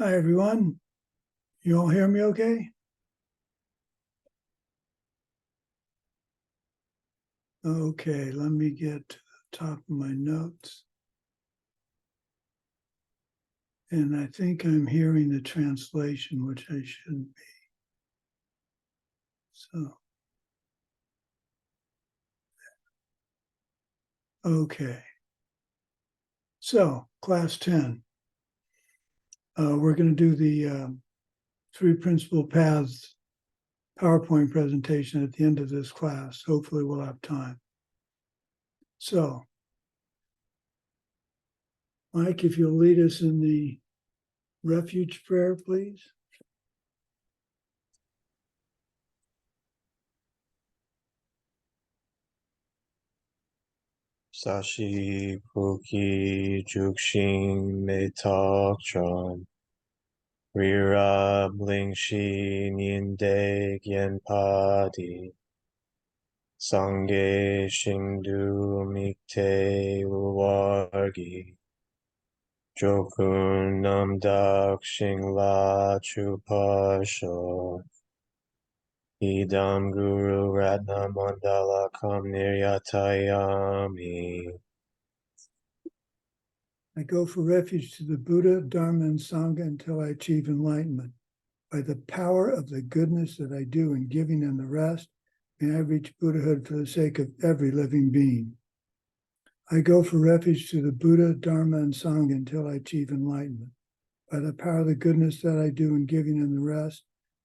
Hi, everyone. You all hear me okay? Okay, let me get to the top of my notes. And I think I'm hearing the translation, which I shouldn't be. So, okay. So, class 10. We're going to do the three principal paths PowerPoint presentation at the end of this class. Hopefully we'll have time. So, Mike, if you'll lead us in the refuge prayer, please. Sashi Puki Jukshin Metok Chon Rira Blingshi Ninde Genpadi Sange Shindu Mikte Uwargi Jokun Namdak Shingla Chupasho Idam Guru Ratna Mandala Kam Niryatayami. I go for refuge to the Buddha, Dharma, and Sangha until I achieve enlightenment. By the power of the goodness that I do in giving and the rest, may I reach Buddhahood for the sake of every living being. I go for refuge to the Buddha, Dharma, and Sangha until I achieve enlightenment. By the power of the goodness that I do in giving and the rest,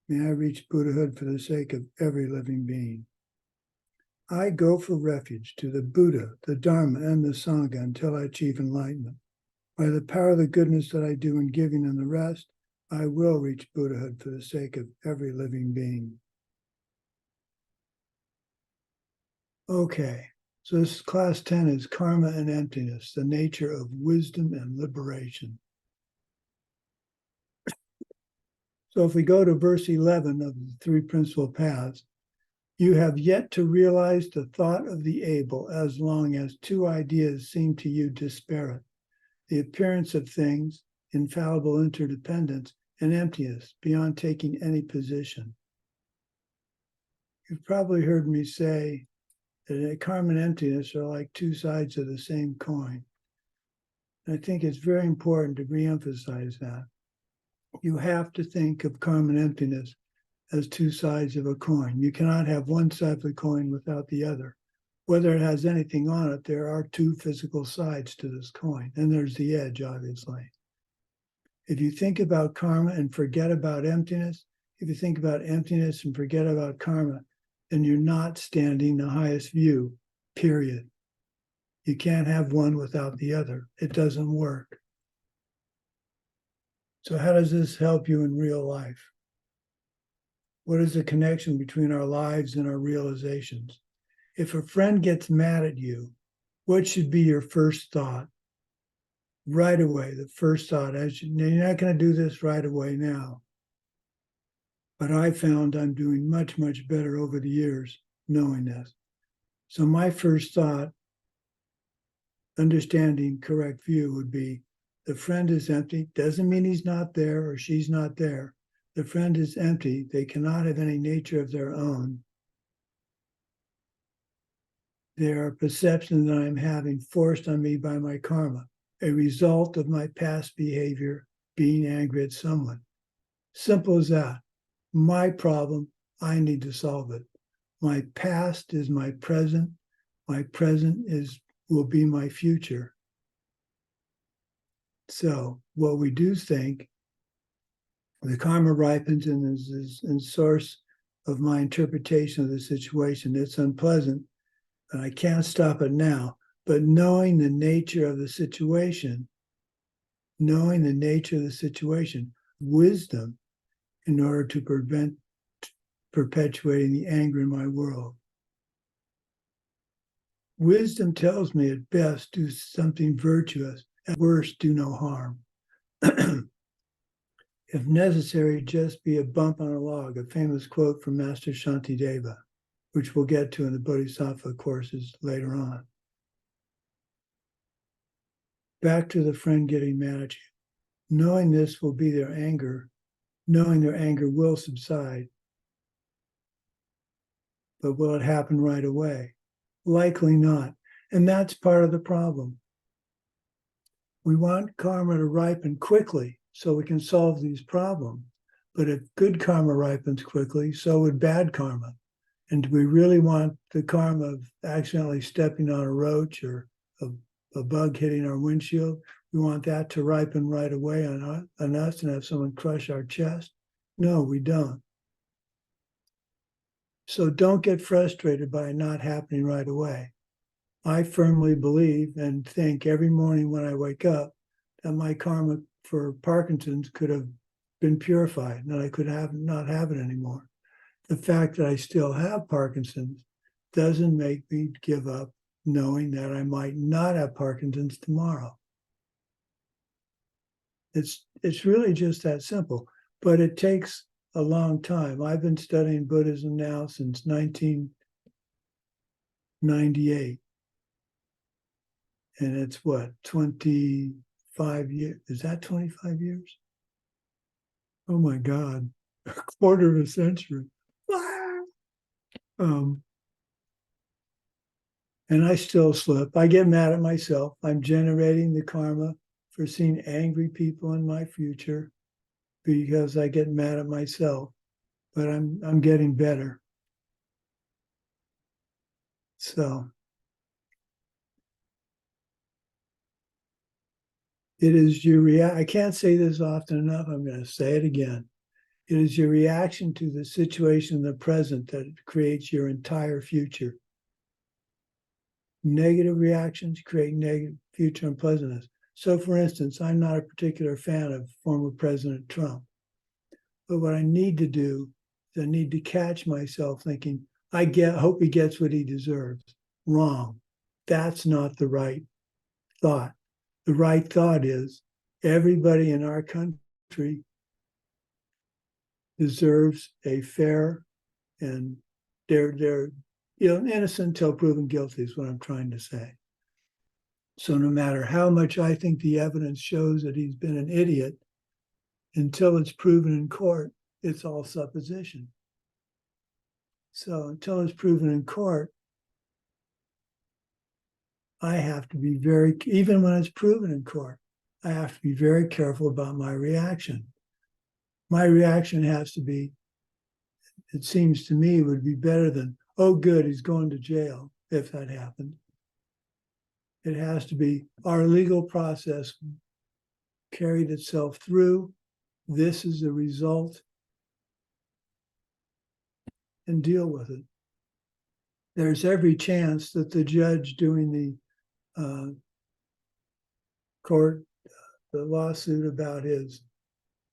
may I reach Buddhahood for the sake of every living being. I go for refuge to the Buddha, the Dharma, and the Sangha until I achieve enlightenment. By the power of the goodness that I do in giving and the rest, I will reach Buddhahood for the sake of every living being. Okay, so this class 10 is karma and emptiness, the nature of wisdom and liberation. So if we go to verse 11 of the three principal paths, you have yet to realize the thought of the able as long as two ideas seem to you disparate: the appearance of things, infallible interdependence, and emptiness beyond taking any position. You've probably heard me say that karma and emptiness are like two sides of the same coin. And I think it's very important to reemphasize that. You have to think of karma and emptiness as two sides of a coin. You cannot have one side of the coin without the other. Whether it has anything on it, there are two physical sides to this coin, and there's the edge, obviously. If you think about karma and forget about emptiness, if you think about emptiness and forget about karma, then you're not standing the highest view, period. You can't have one without the other. It doesn't work. So how does this help you in real life? What is the connection between our lives and our realizations? If a friend gets mad at you, what should be your first thought? Right away, the first thought, you're not going to do this right away now. But I found I'm doing much, much better over the years knowing this. So my first thought, understanding correct view, would be the friend is empty. Doesn't mean he's not there or she's not there. The friend is empty. They cannot have any nature of their own. They are perceptions that I'm having forced on me by my karma, a result of my past behavior, being angry at someone. Simple as that. My problem, I need to solve it. My past is my present. My present will be my future. So what we do think, the karma ripens and is the source of my interpretation of the situation. It's unpleasant, and I can't stop it now. But knowing the nature of the situation, wisdom, in order to prevent perpetuating the anger in my world. Wisdom tells me at best, do something virtuous, at worst, do no harm. If necessary, just be a bump on a log, a famous quote from Master Shantideva, which we'll get to in the Bodhisattva courses later on. Back to the friend getting mad at you. knowing this will be their anger, knowing their anger will subside. But will it happen right away? Likely not. And that's part of the problem. We want karma to ripen quickly so we can solve these problems. But if good karma ripens quickly, so would bad karma. And do we really want the karma of accidentally stepping on a roach or a bug hitting our windshield? We want that to ripen right away on us and have someone crush our chest? No, we don't. So don't get frustrated by it not happening right away. I firmly believe and think every morning when I wake up that my karma for Parkinson's could have been purified and that I could not have it anymore. The fact that I still have Parkinson's doesn't make me give up knowing that I might not have Parkinson's tomorrow. It's really just that simple, but it takes a long time. I've been studying Buddhism now since 1998. And it's what, 25 years? Is that 25 years? Oh my God, a quarter of a century. And I still slip. I get mad at myself. I'm generating the karma for seeing angry people in my future because I get mad at myself. But I'm getting better. So it is your I can't say this often enough. I'm going to say it again. It is your reaction to the situation in the present that creates your entire future. Negative reactions create negative future unpleasantness. So, for instance, I'm not a particular fan of former President Trump. But what I need to do is I need to catch myself thinking, hope he gets what he deserves. Wrong. That's not the right thought. The right thought is everybody in our country deserves a fair and they're innocent until proven guilty is what I'm trying to say. So no matter how much I think the evidence shows that he's been an idiot, until it's proven in court, it's all supposition. So until it's proven in court, I have to be even when it's proven in court, I have to be very careful about my reaction. My reaction has to be, it seems to me, would be better than, oh, good, he's going to jail, if that happened. It has to be, our legal process carried itself through. This is the result, and deal with it. There's every chance that the judge doing the the lawsuit about his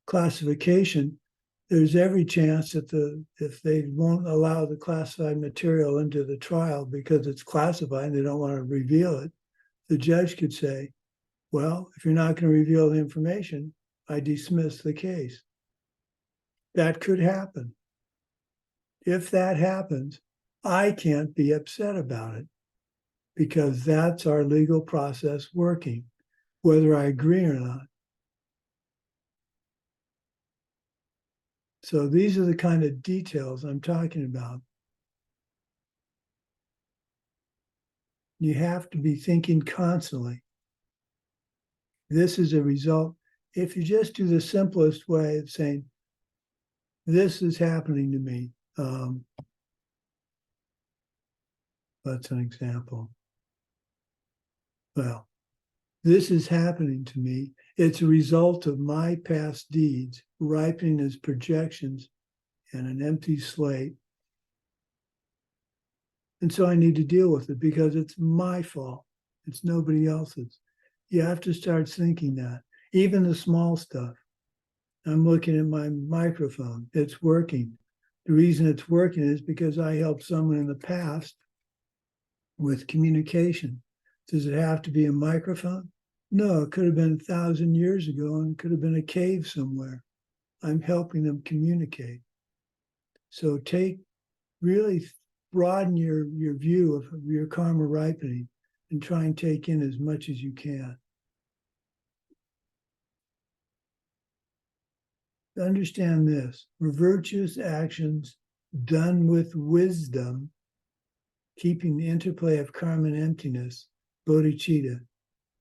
classification, there's every chance that if they won't allow the classified material into the trial because it's classified and they don't want to reveal it, the judge could say, well, if you're not going to reveal the information, I dismiss the case. That could happen. If that happens, I can't be upset about it because that's our legal process working, whether I agree or not. So these are the kind of details I'm talking about. You have to be thinking constantly. This is a result. If you just do the simplest way of saying, this is happening to me. That's an example. Well, this is happening to me. It's a result of my past deeds ripening as projections and an empty slate. And so I need to deal with it because it's my fault. It's nobody else's. You have to start thinking that. Even the small stuff. I'm looking at my microphone. It's working. The reason it's working is because I helped someone in the past with communication. Does it have to be a microphone? No, it could have been 1,000 years ago and it could have been a cave somewhere. I'm helping them communicate. So really broaden your view of your karma ripening and try and take in as much as you can. understand this, virtuous actions done with wisdom, keeping the interplay of karma and emptiness, bodhicitta,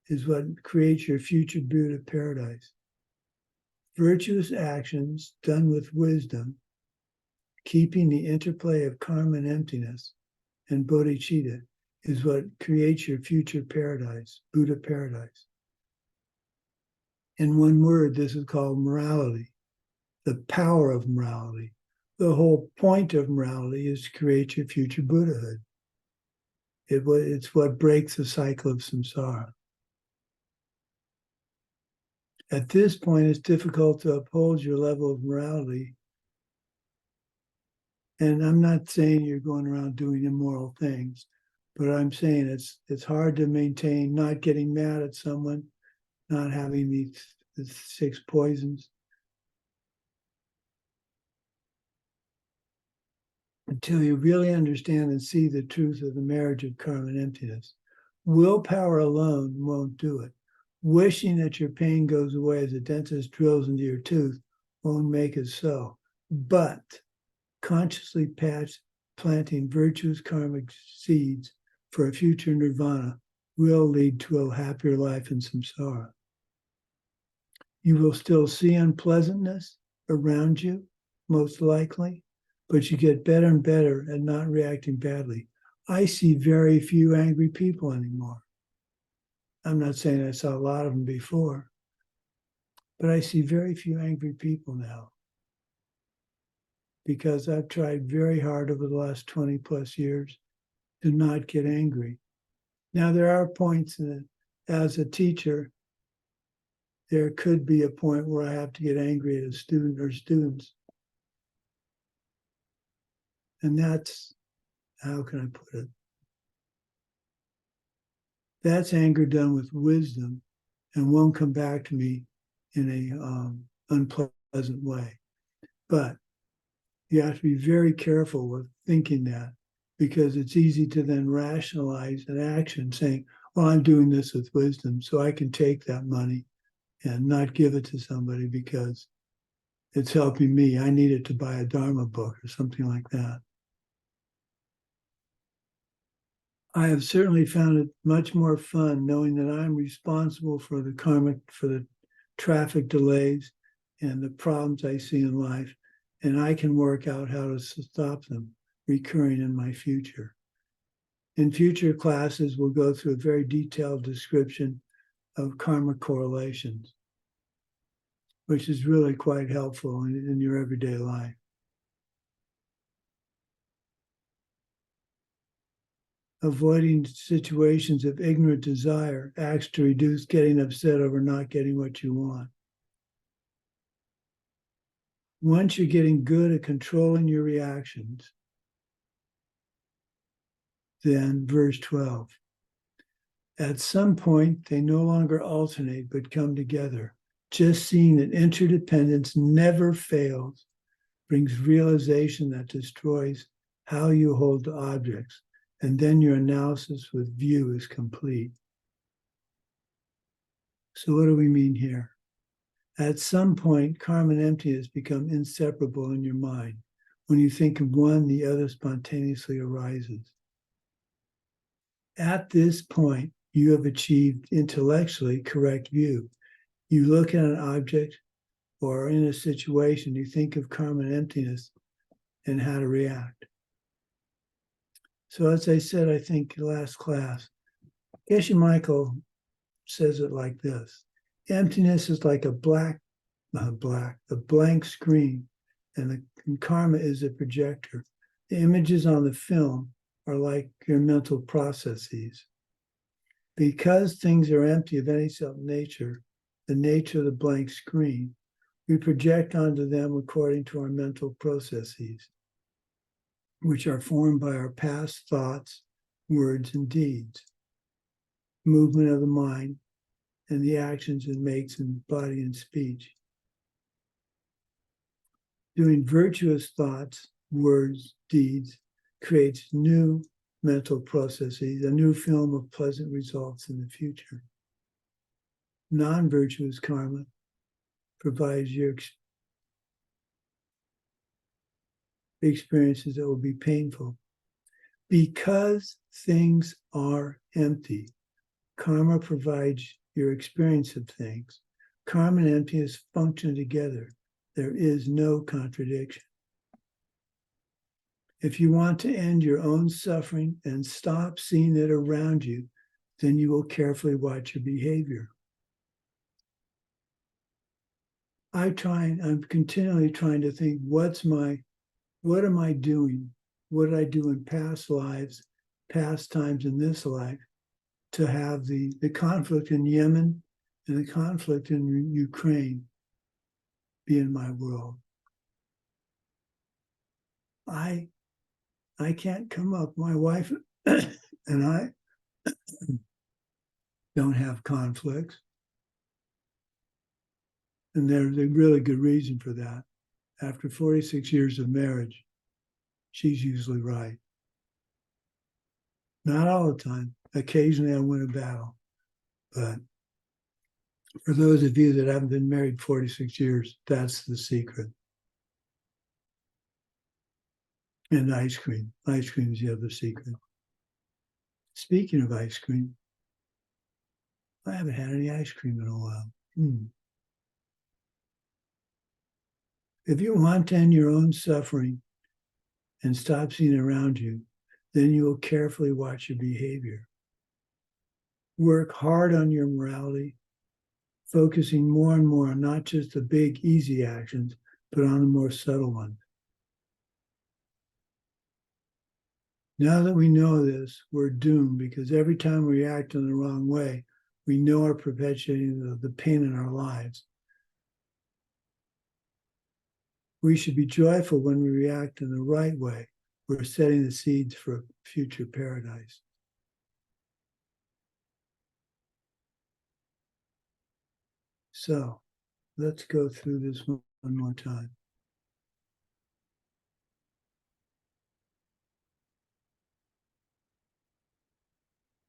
is what creates your future Buddha paradise. Virtuous actions done with wisdom, keeping the interplay of karma and emptiness, and bodhicitta, is what creates your future paradise, Buddha paradise. In one word, this is called morality, the power of morality. The whole point of morality is to create your future Buddhahood. It's what breaks the cycle of samsara. At this point, it's difficult to uphold your level of morality. And I'm not saying you're going around doing immoral things, but I'm saying it's hard to maintain not getting mad at someone, not having these 6 poisons, until you really understand and see the truth of the marriage of karma and emptiness. Willpower alone won't do it. Wishing that your pain goes away as a dentist drills into your tooth won't make it so. But consciously planting virtuous karmic seeds for a future nirvana will lead to a happier life in samsara. You will still see unpleasantness around you, most likely, but you get better and better at not reacting badly. I see very few angry people anymore. I'm not saying I saw a lot of them before, but I see very few angry people now, because I've tried very hard over the last 20 plus years to not get angry. Now, there are points that, as a teacher, there could be a point where I have to get angry at a student or students. And that's, how can I put it? That's anger done with wisdom and won't come back to me in a unpleasant way. But you have to be very careful with thinking that, because it's easy to then rationalize an action saying, well, I'm doing this with wisdom, so I can take that money and not give it to somebody because it's helping me. I need it to buy a Dharma book or something like that. I have certainly found it much more fun knowing that I'm responsible for the traffic delays and the problems I see in life, and I can work out how to stop them recurring in my future. In future classes, we'll go through a very detailed description of karma correlations, which is really quite helpful in your everyday life. Avoiding situations of ignorant desire acts to reduce getting upset over not getting what you want. Once you're getting good at controlling your reactions, then verse 12, at some point they no longer alternate but come together. Just seeing that interdependence never fails brings realization that destroys how you hold the objects, and then your analysis with view is complete. So what do we mean here? At some point, karma and emptiness become inseparable in your mind. When you think of one, the other spontaneously arises. At this point, you have achieved intellectually correct view. You look at an object or in a situation, you think of karma and emptiness and how to react. So as I said, I think last class, Geshe Michael says it like this. Emptiness is like a blank screen, and karma is a projector. The images on the film are like your mental processes. Because things are empty of any self-nature, the nature of the blank screen, we project onto them according to our mental processes, which are formed by our past thoughts, words, and deeds, movement of the mind, and the actions it makes in body and speech. Doing virtuous thoughts, words, deeds creates new mental processes, a new film of pleasant results in the future. Non-virtuous karma provides your experiences that will be painful. Because things are empty, karma provides your experience of things. Karma and emptiness function together. There is no contradiction. If you want to end your own suffering and stop seeing it around you, then you will carefully watch your behavior. I'm continually trying to think, what am I doing? What did I do in past lives, past times in this life, to have the conflict in Yemen and the conflict in Ukraine be in my world? I can't come up. My wife and I don't have conflicts. And there's a really good reason for that. After 46 years of marriage, she's usually right. Not all the time. Occasionally I win a battle. But for those of you that haven't been married 46 years, that's the secret. And ice cream. Ice cream is the other secret. Speaking of ice cream, I haven't had any ice cream in a while. If you want to end your own suffering and stop seeing it around you, then you will carefully watch your behavior. Work hard on your morality, focusing more and more on not just the big, easy actions, but on the more subtle ones. Now that we know this, we're doomed, because every time we act in the wrong way, we know we're perpetuating the pain in our lives. We should be joyful when we react in the right way. We're setting the seeds for a future paradise. So let's go through this one more time.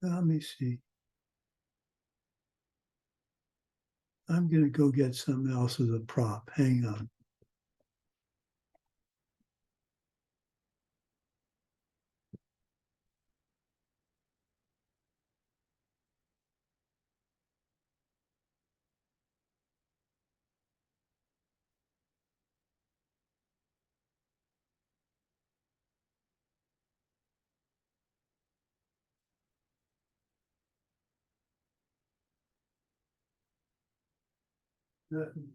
Let me see. I'm going to go get something else as a prop. Hang on. Nothing.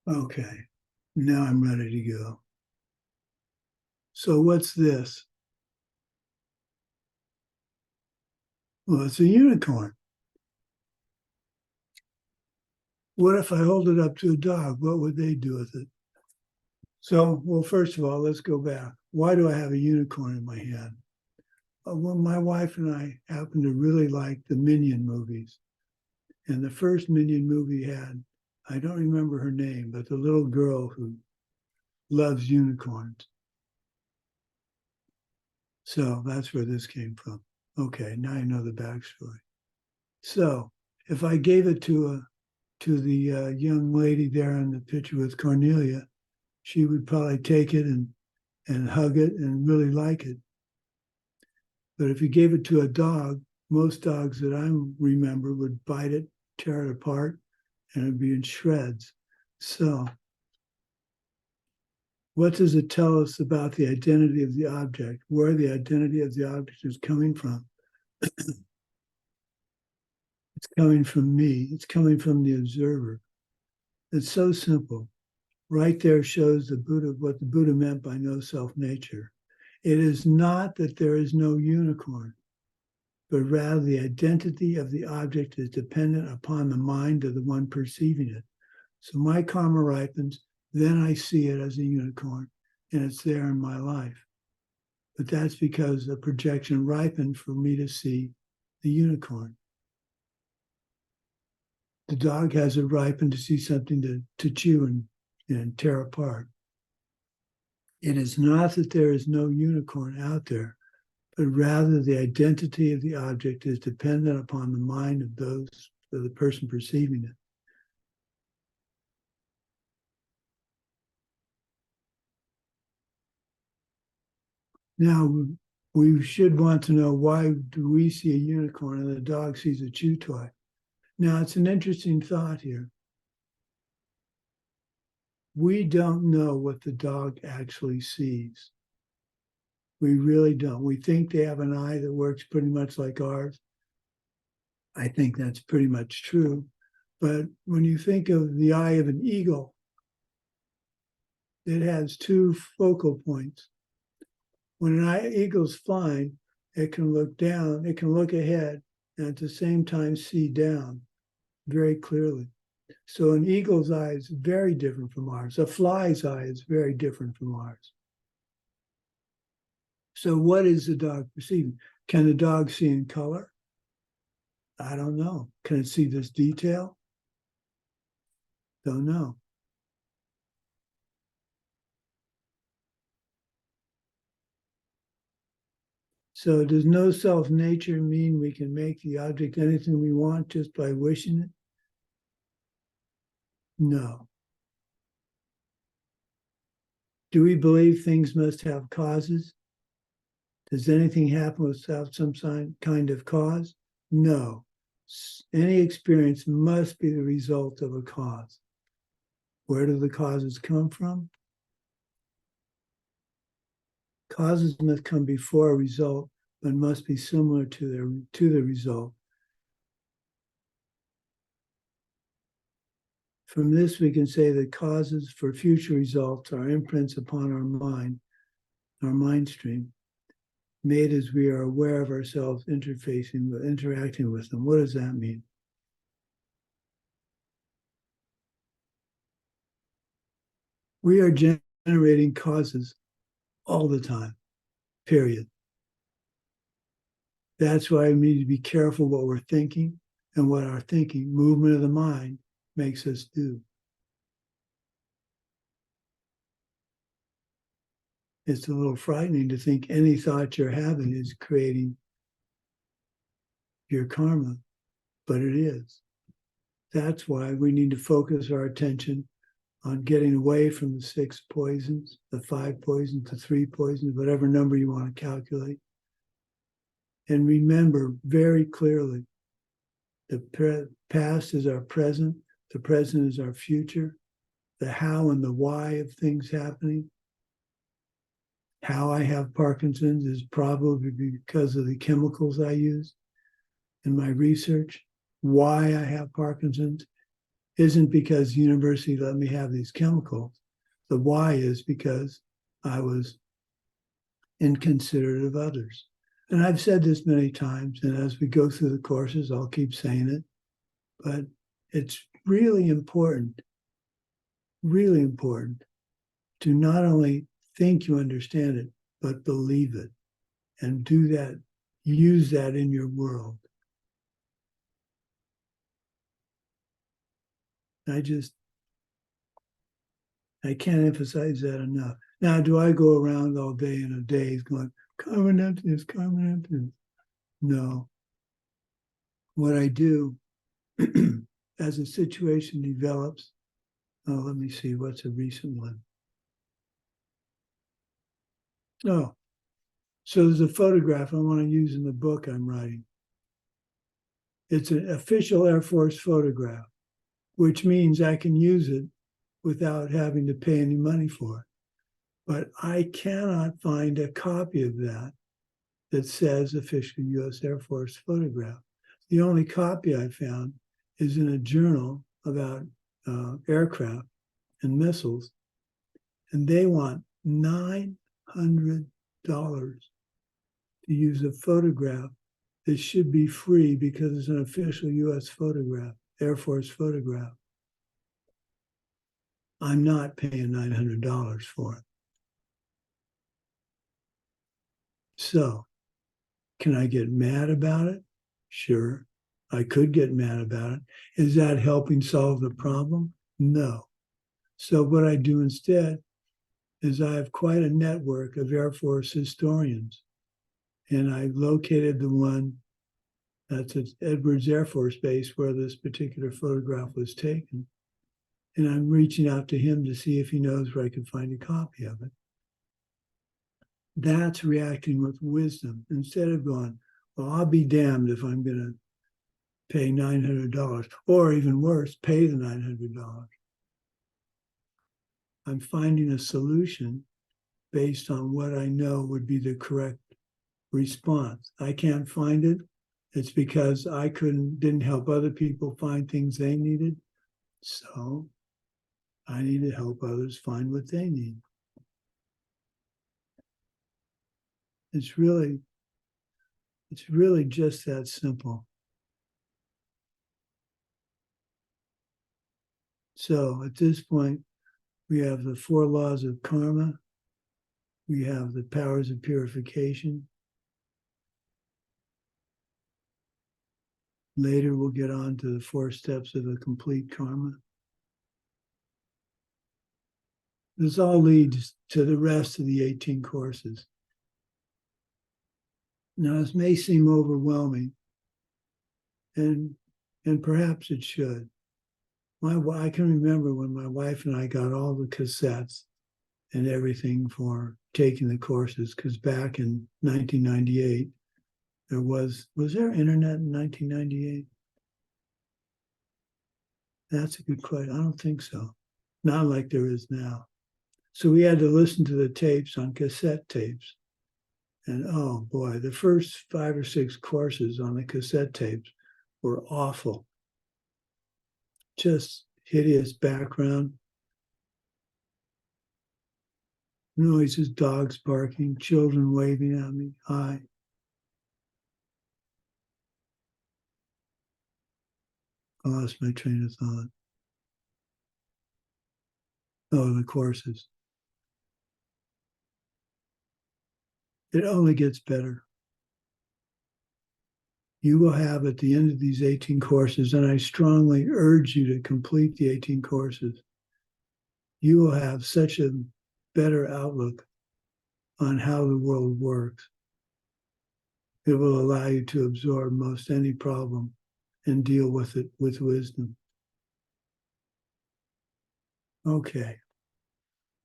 Okay, now I'm ready to go. So what's this? Well, it's a unicorn. What if I hold it up to a dog? What would they do with it? So, well, first of all, let's go back. Why do I have a unicorn in my hand? Well, my wife and I happen to really like the Minion movies. And the first Minion movie had, I don't remember her name, but the little girl who loves unicorns. So that's where this came from. Okay, now I know the backstory. So if I gave it to the young lady there in the picture with Cornelia, she would probably take it and hug it and really like it. But if you gave it to a dog, most dogs that I remember would bite it, tear it apart, and it'd be in shreds. So what does it tell us about the identity of the object, where the identity of the object is coming from? It's coming from me. It's coming from the observer. It's so simple. Right there shows the Buddha, what the Buddha meant by no self-nature. It is not that there is no unicorn, but rather the identity of the object is dependent upon the mind of the one perceiving it. So my karma ripens, then I see it as a unicorn, and it's there in my life. But that's because the projection ripened for me to see the unicorn. The dog has it ripened to see something to chew and tear apart. It is not that there is no unicorn out there, but rather the identity of the object is dependent upon the mind of the person perceiving it. Now, we should want to know, why do we see a unicorn and the dog sees a chew toy? Now, it's an interesting thought here. We don't know what the dog actually sees. We really don't. We think they have an eye that works pretty much like ours. I think that's pretty much true. But when you think of the eye of an eagle, it has two focal points. When an eagle's flying, it can look down, it can look ahead, and at the same time see down very clearly. So an eagle's eye is very different from ours. A fly's eye is very different from ours. So what is the dog perceiving? Can the dog see in color? I don't know. Can it see this detail? Don't know. So does no self nature mean we can make the object anything we want just by wishing it? No. Do we believe things must have causes? Does anything happen without some kind of cause? No. Any experience must be the result of a cause. Where do the causes come from? Causes must come before a result, but must be similar to the result. From this, we can say that causes for future results are imprints upon our mind stream, made as we are aware of ourselves interacting with them. What does that mean? We are generating causes all the time, period. That's why we need to be careful what we're thinking and what our thinking, movement of the mind, makes us do. It's a little frightening to think any thought you're having is creating your karma, but it is. That's why we need to focus our attention on getting away from the 6 poisons, the 5 poisons, the 3 poisons, whatever number you want to calculate. And remember very clearly, the past is our present, the present is our future, the how and the why of things happening. How I have Parkinson's is probably because of the chemicals I use in my research. Why I have Parkinson's isn't because the university let me have these chemicals. The why is because I was inconsiderate of others. And I've said this many times, and as we go through the courses, I'll keep saying it, but it's really important to not only think you understand it, but believe it and do that, use that in your world. I can't emphasize that enough. Now, do I go around all day in a daze going, karma and emptiness, karma and emptiness? No. What I do as a situation develops, let me see, what's a recent one? Oh, so there's a photograph I want to use in the book I'm writing. It's an official Air Force photograph, which means I can use it without having to pay any money for it. But I cannot find a copy of that says official U.S. Air Force photograph. The only copy I found is in a journal about aircraft and missiles, and they want $900 to use a photograph that should be free because it's an official U.S. photograph, Air Force photograph. I'm not paying $900 for it. So, can I get mad about it? Sure, I could get mad about it. Is that helping solve the problem? No. So what I do instead is I have quite a network of Air Force historians. And I located the one that's at Edwards Air Force Base where this particular photograph was taken. And I'm reaching out to him to see if he knows where I can find a copy of it. That's reacting with wisdom instead of going, well, I'll be damned if I'm going to pay $900, or even worse, pay the $900. I'm finding a solution based on what I know would be the correct response. I can't find it. It's because I didn't help other people find things they needed. So I need to help others find what they need. It's really just that simple. So at this point, we have the 4 laws of karma. We have the powers of purification. Later, we'll get on to the 4 steps of a complete karma. This all leads to the rest of the 18 courses. Now, this may seem overwhelming, and perhaps it should. I can remember when my wife and I got all the cassettes and everything for taking the courses, because back in 1998, was there internet in 1998? That's a good question. I don't think so. Not like there is now. So we had to listen to the tapes on cassette tapes. And oh boy, the first 5 or 6 courses on the cassette tapes were awful. Just hideous background. Noises, dogs barking, children waving at me. Hi. I lost my train of thought. Oh, the courses. It only gets better. You will have at the end of these 18 courses, and I strongly urge you to complete the 18 courses, you will have such a better outlook on how the world works. It will allow you to absorb most any problem and deal with it with wisdom. Okay.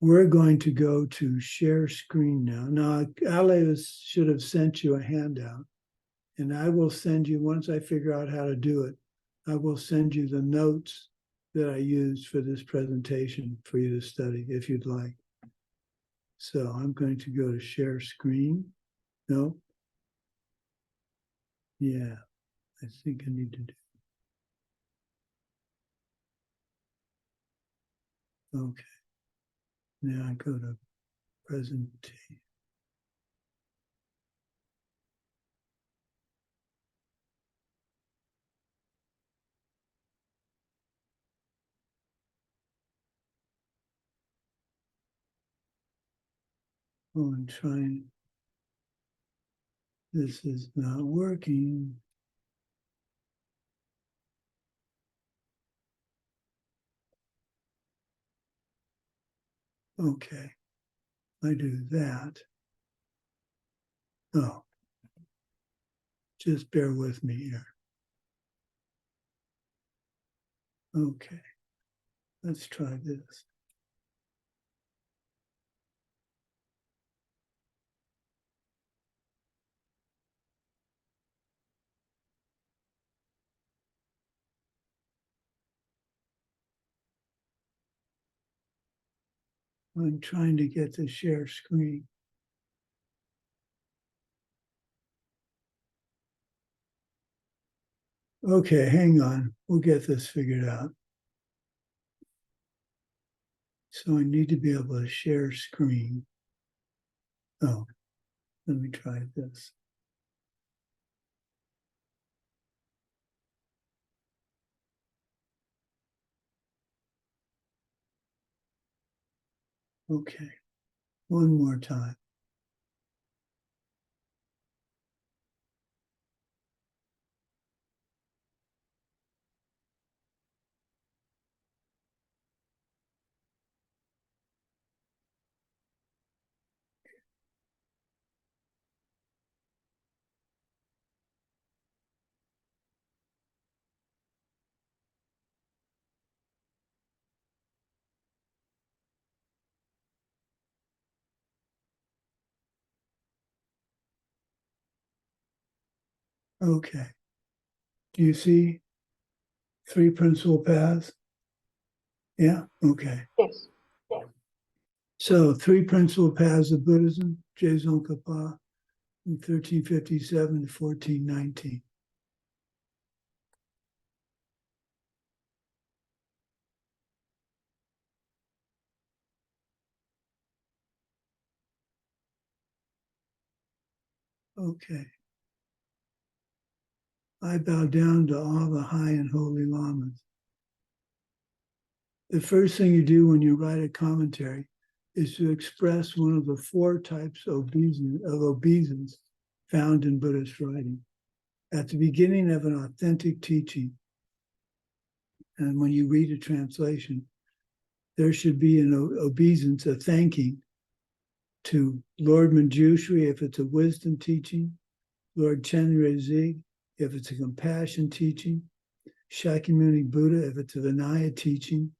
We're going to go to share screen now. Now, Ale should have sent you a handout, and I will send you, once I figure out how to do it, I will send you the notes that I used for this presentation for you to study if you'd like. So I'm going to go to share screen. No. Yeah, I think I need to do. Okay. Now I go to presentation. Oh, I'm trying. This is not working. Okay, I do that. Oh, just bear with me here. Okay, let's try this. I'm trying to get the share screen. Okay, hang on. We'll get this figured out. So I need to be able to share screen. Oh, let me try this. Okay, one more time. Okay. Do you see three principal paths? Yeah, okay. Yes. So three principal paths of Buddhism, Dzongkapa, from 1357 to 1419. Okay. I bow down to all the high and holy lamas. The first thing you do when you write a commentary is to express one of the four types of obeisance found in Buddhist writing. At the beginning of an authentic teaching, and when you read a translation, there should be an obeisance, a thanking to Lord Manjushri if it's a wisdom teaching, Lord Chenrezig if it's a compassion teaching, Shakyamuni Buddha if it's a Vinaya teaching,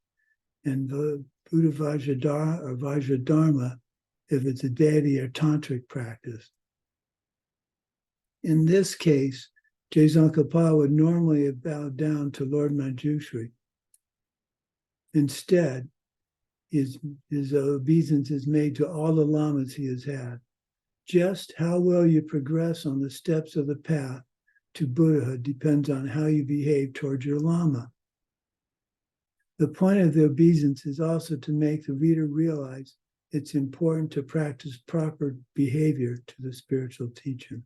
and the Buddha Vajradhara or Vajradharma if it's a deity or tantric practice. In this case, Dzongkapa would normally have bowed down to Lord Manjushri. Instead, his obeisance is made to all the lamas he has had. Just how well you progress on the steps of the path to Buddhahood depends on how you behave towards your lama. The point of the obeisance is also to make the reader realize it's important to practice proper behavior to the spiritual teacher.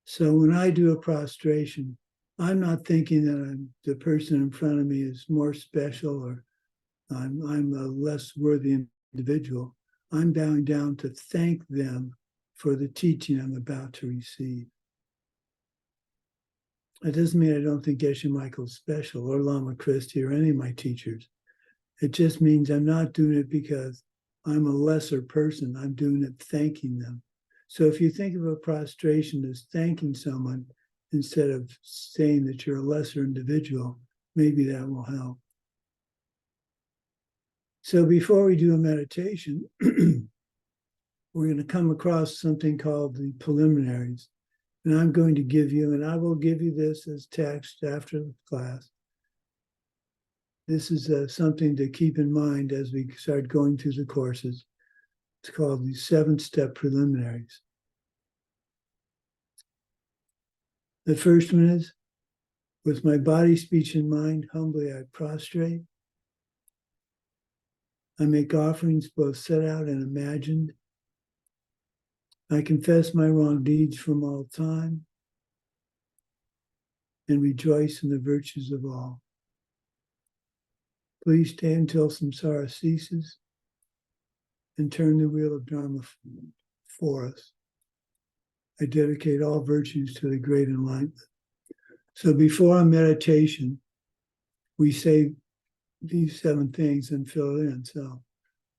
So when I do a prostration, I'm not thinking that the person in front of me is more special or I'm a less worthy individual. I'm bowing down to thank them for the teaching I'm about to receive. It doesn't mean I don't think Geshe Michael's special or Lama Christie or any of my teachers. It just means I'm not doing it because I'm a lesser person. I'm doing it thanking them. So if you think of a prostration as thanking someone instead of saying that you're a lesser individual, maybe that will help. So before we do a meditation, we're going to come across something called the preliminaries. And I'm going to give you, and I will give you this as text after the class. This is something to keep in mind as we start going through the courses. It's called the 7-step preliminaries. The first one is, with my body, speech, and mind, humbly I prostrate. I make offerings both set out and imagined. I confess my wrong deeds from all time and rejoice in the virtues of all. Please stay until samsara ceases and turn the wheel of Dharma for us. I dedicate all virtues to the great enlightenment. So before a meditation, we say these 7 things and fill it in. So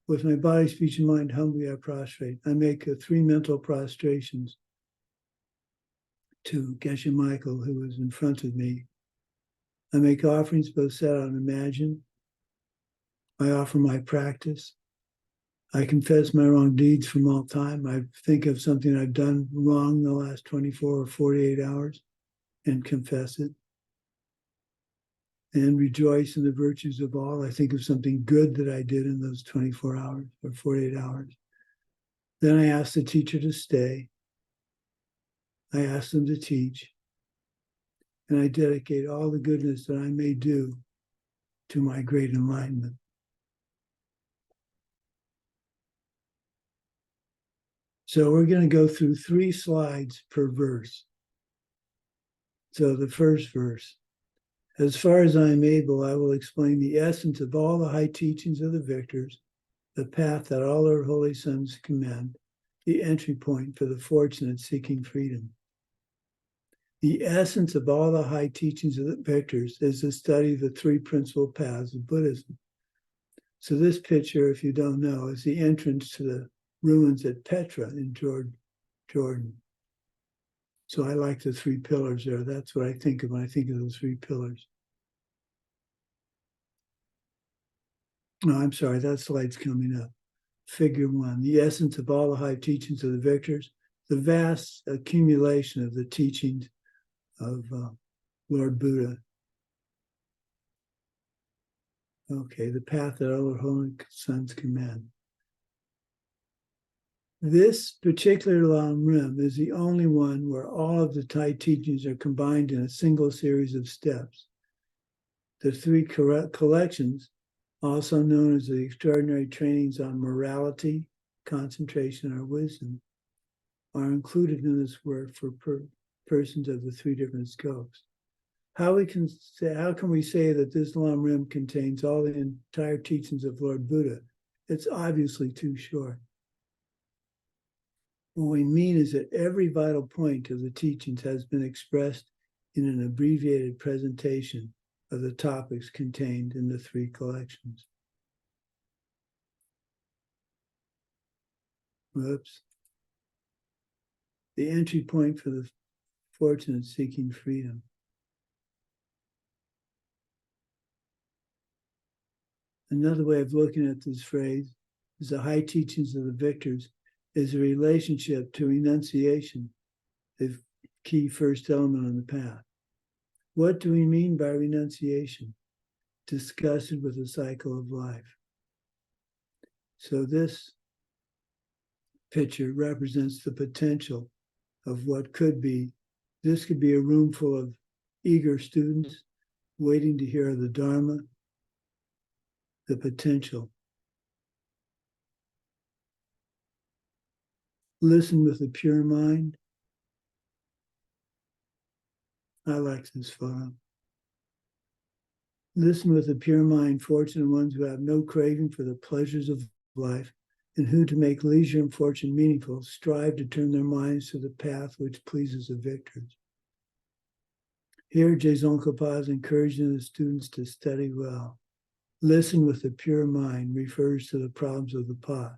with my body, speech, and mind, humbly I prostrate. I make 3 mental prostrations to Geshe Michael, who is in front of me. I make offerings both set out and imagined. I offer my practice. I confess my wrong deeds from all time. I think of something I've done wrong in the last 24 or 48 hours and confess it. And rejoice in the virtues of all. I think of something good that I did in those 24 hours or 48 hours. Then I ask the teacher to stay. I ask them to teach. And I dedicate all the goodness that I may do to my great enlightenment. So we're going to go through 3 slides per verse. So the first verse, as far as I am able, I will explain the essence of all the high teachings of the victors, the path that all our holy sons commend, the entry point for the fortunate seeking freedom. The essence of all the high teachings of the victors is the study of the 3 principal paths of Buddhism. So this picture, if you don't know, is the entrance to the ruins at Petra in Jordan. So I like the 3 pillars there. That's what I think of when I think of those 3 pillars. No, I'm sorry, that slide's coming up. Figure 1, the essence of all the high teachings of the victors. the vast accumulation of the teachings of Lord Buddha. Okay, the path that all the holy sons command. This particular Lam Rim is the only one where all of the Thai teachings are combined in a single series of steps. The three collections, also known as the extraordinary trainings on morality, concentration, or wisdom, are included in this work for persons of the three different scopes. How can we say that this Lam Rim contains all the entire teachings of Lord Buddha? It's obviously too short. What we mean is that every vital point of the teachings has been expressed in an abbreviated presentation of the topics contained in the three collections. Whoops. The entry point for the fortunate seeking freedom. Another way of looking at this phrase is the high teachings of the victors is a relationship to renunciation, the key first element on the path. What do we mean by renunciation? Disgusted with the cycle of life. So this picture represents the potential of what could be. This could be a room full of eager students waiting to hear the Dharma, the potential. Listen with a pure mind. I like this photo. Listen with a pure mind, fortunate ones who have no craving for the pleasures of life, and who, to make leisure and fortune meaningful, strive to turn their minds to the path which pleases the victors. Here, Dzongkapa is encouraging the students to study well. Listen with a pure mind refers to the problems of the pot.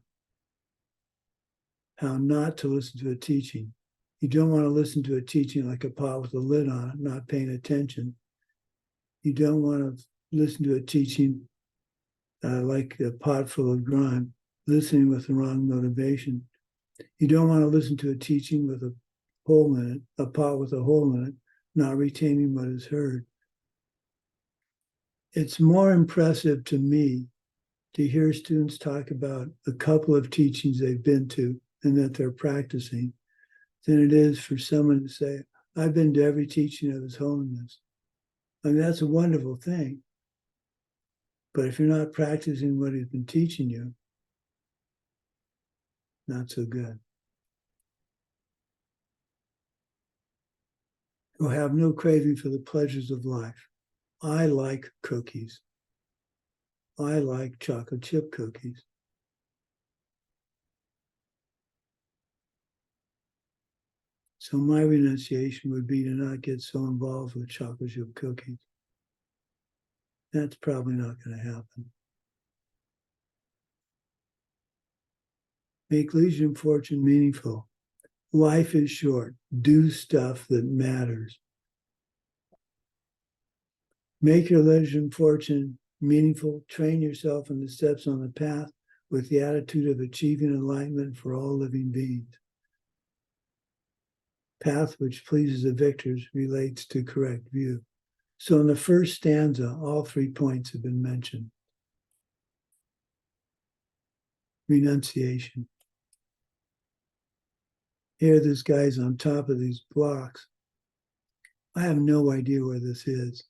How not to listen to a teaching. You don't want to listen to a teaching like a pot with a lid on it, not paying attention. You don't want to listen to a teaching like a pot full of grime, listening with the wrong motivation. You don't want to listen to a teaching with a hole in it, a pot with a hole in it, not retaining what is heard. It's more impressive to me to hear students talk about a couple of teachings they've been to and that they're practicing than it is for someone to say, I've been to every teaching of His Holiness. I mean, that's a wonderful thing. But if you're not practicing what He's been teaching you, not so good. Who have no craving for the pleasures of life. I like cookies. I like chocolate chip cookies. So my renunciation would be to not get so involved with chocolate chip cookies. That's probably not going to happen. Make leisure and fortune meaningful. Life is short. Do stuff that matters. Make your leisure and fortune meaningful. Train yourself in the steps on the path with the attitude of achieving enlightenment for all living beings. Path which pleases the victors relates to correct view. So in the first stanza, all 3 points have been mentioned. Renunciation. Here this guy's on top of these blocks. I have no idea where this is.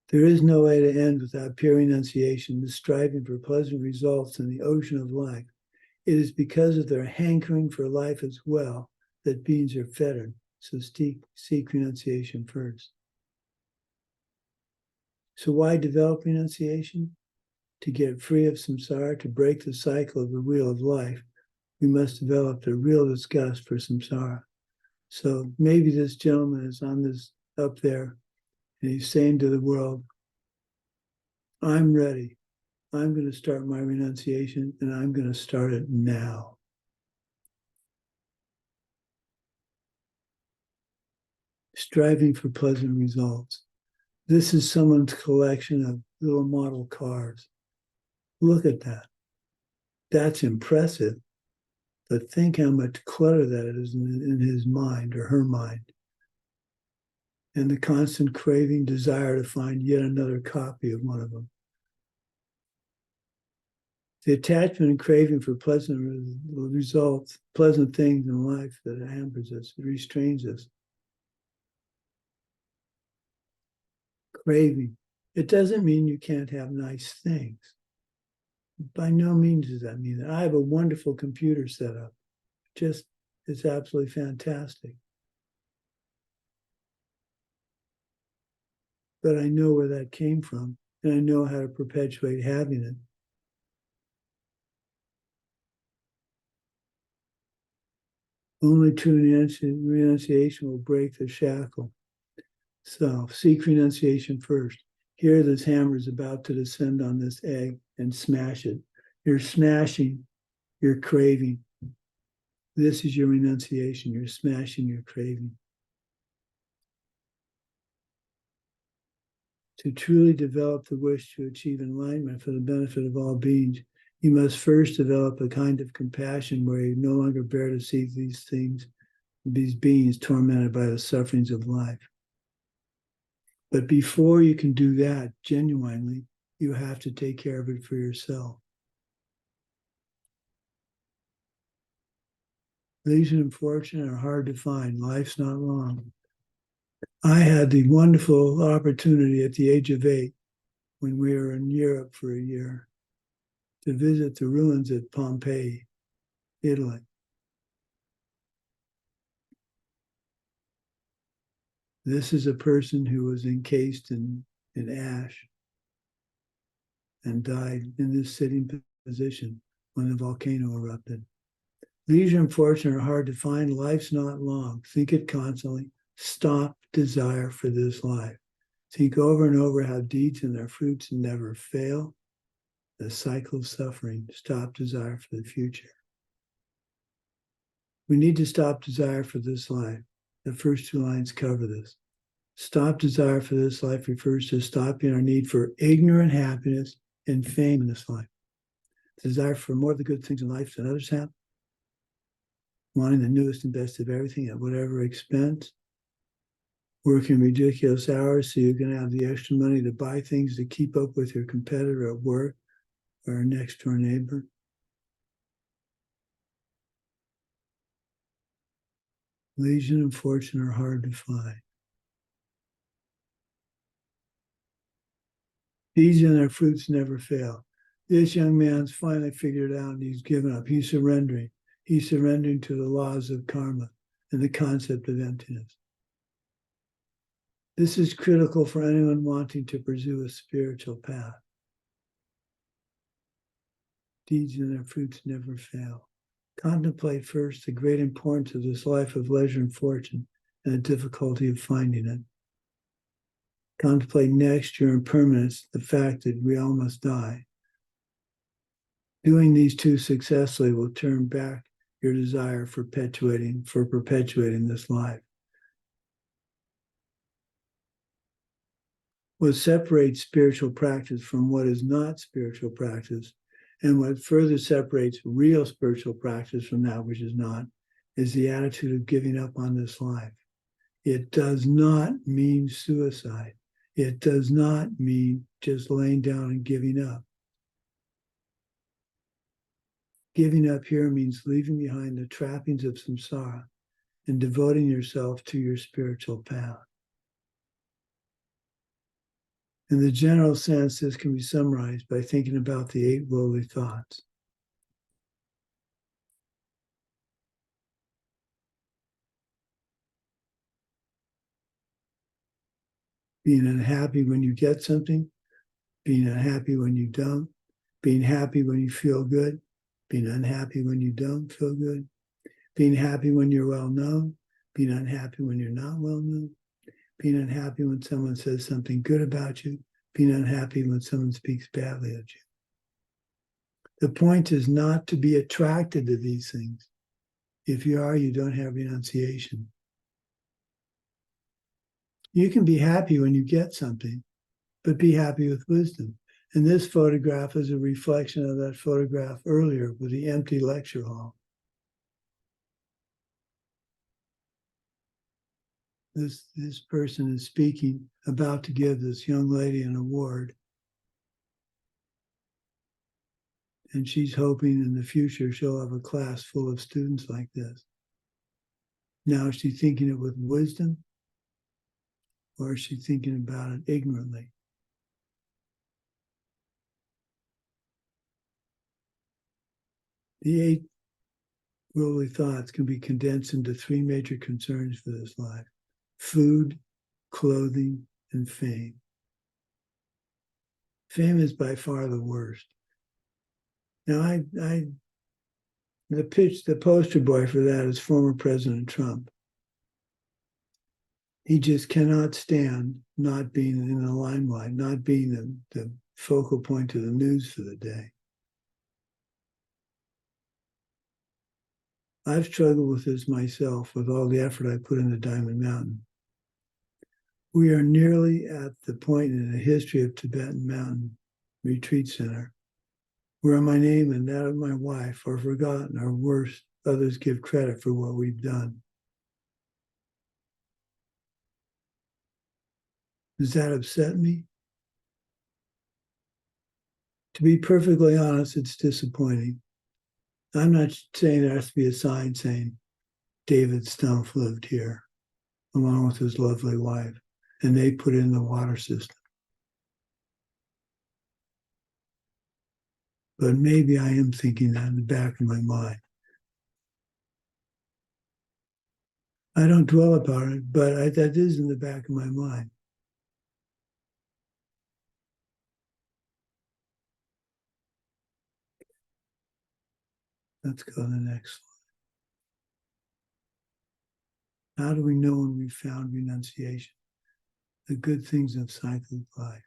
There is no way to end without pure renunciation, the striving for pleasant results in the ocean of life. It is because of their hankering for life as well that beings are fettered. So seek renunciation first. So why develop renunciation? To get free of samsara, to break the cycle of the wheel of life, we must develop the real disgust for samsara. So maybe this gentleman is on this up there, and he's saying to the world, I'm ready. I'm going to start my renunciation, and I'm going to start it now. Striving for pleasant results. This is someone's collection of little model cars. Look at that. That's impressive. But think how much clutter that is in his mind or her mind. And the constant craving, desire to find yet another copy of one of them. The attachment and craving for pleasant results, pleasant things in life that hampers us, restrains us. Craving. It doesn't mean you can't have nice things. By no means does that mean that. I have a wonderful computer set up. It's absolutely fantastic. But I know where that came from, and I know how to perpetuate having it. Only true renunciation will break the shackle. So seek renunciation first. Here, this hammer is about to descend on this egg and smash it. You're smashing your craving. This is your renunciation. You're smashing your craving. To truly develop the wish to achieve enlightenment for the benefit of all beings, you must first develop a kind of compassion where you no longer bear to see these beings tormented by the sufferings of life. But before you can do that genuinely, you have to take care of it for yourself. Leisure and fortune are hard to find. Life's not long. I had the wonderful opportunity at the age of 8, when we were in Europe for a year, to visit the ruins at Pompeii, Italy. This is a person who was encased in ash and died in this sitting position when the volcano erupted. Leisure and fortune are hard to find. Life's not long. Think it constantly. Stop desire for this life. Think over and over how deeds and their fruits never fail. The cycle of suffering. Stop desire for the future. We need to stop desire for this life. The first 2 lines cover this. Stop desire for this life refers to stopping our need for ignorant happiness and fame in this life. Desire for more of the good things in life than others have. Wanting the newest and best of everything at whatever expense. Working ridiculous hours so you can have the extra money to buy things to keep up with your competitor at work or next door neighbor. Leisure and fortune are hard to find. These and their fruits never fail. This young man's finally figured it out and he's given up. He's surrendering. He's surrendering to the laws of karma and the concept of emptiness. This is critical for anyone wanting to pursue a spiritual path. Deeds and their fruits never fail. Contemplate first the great importance of this life of leisure and fortune and the difficulty of finding it. Contemplate next your impermanence, the fact that we all must die. Doing these 2 successfully will turn back your desire for perpetuating this life. What separates spiritual practice from what is not spiritual practice, and what further separates real spiritual practice from that which is not, is the attitude of giving up on this life. It does not mean suicide. It does not mean just laying down and giving up. Giving up here means leaving behind the trappings of samsara and devoting yourself to your spiritual path. In the general sense, this can be summarized by thinking about the 8 worldly thoughts. Being unhappy when you get something, being unhappy when you don't, being happy when you feel good, being unhappy when you don't feel good, being happy when you're well known, being unhappy when you're not well known, being unhappy when someone says something good about you, being unhappy when someone speaks badly of you. The point is not to be attracted to these things. If you are, you don't have renunciation. You can be happy when you get something, but be happy with wisdom. And this photograph is a reflection of that photograph earlier with the empty lecture hall. this person is speaking, about to give this young lady an award. And she's hoping in the future she'll have a class full of students like this. Now, is she thinking it with wisdom, or is she thinking about it ignorantly? The 8 worldly thoughts can be condensed into 3 major concerns for this life: food, clothing, and fame. Fame is by far the worst. Now, the poster boy for that is former President Trump. He just cannot stand not being in the limelight, not being the focal point of the news for the day. I've struggled with this myself with all the effort I put into Diamond Mountain. We are nearly at the point in the history of Tibetan Mountain Retreat Center where my name and that of my wife are forgotten, or worse, others give credit for what we've done. Does that upset me? To be perfectly honest, it's disappointing. I'm not saying there has to be a sign saying David Stumpf lived here, along with his lovely wife, and they put in the water system. But maybe I am thinking that in the back of my mind. I don't dwell upon it, but that is in the back of my mind. Let's go to the next slide. How do we know when we've found renunciation? The good things of cyclic life.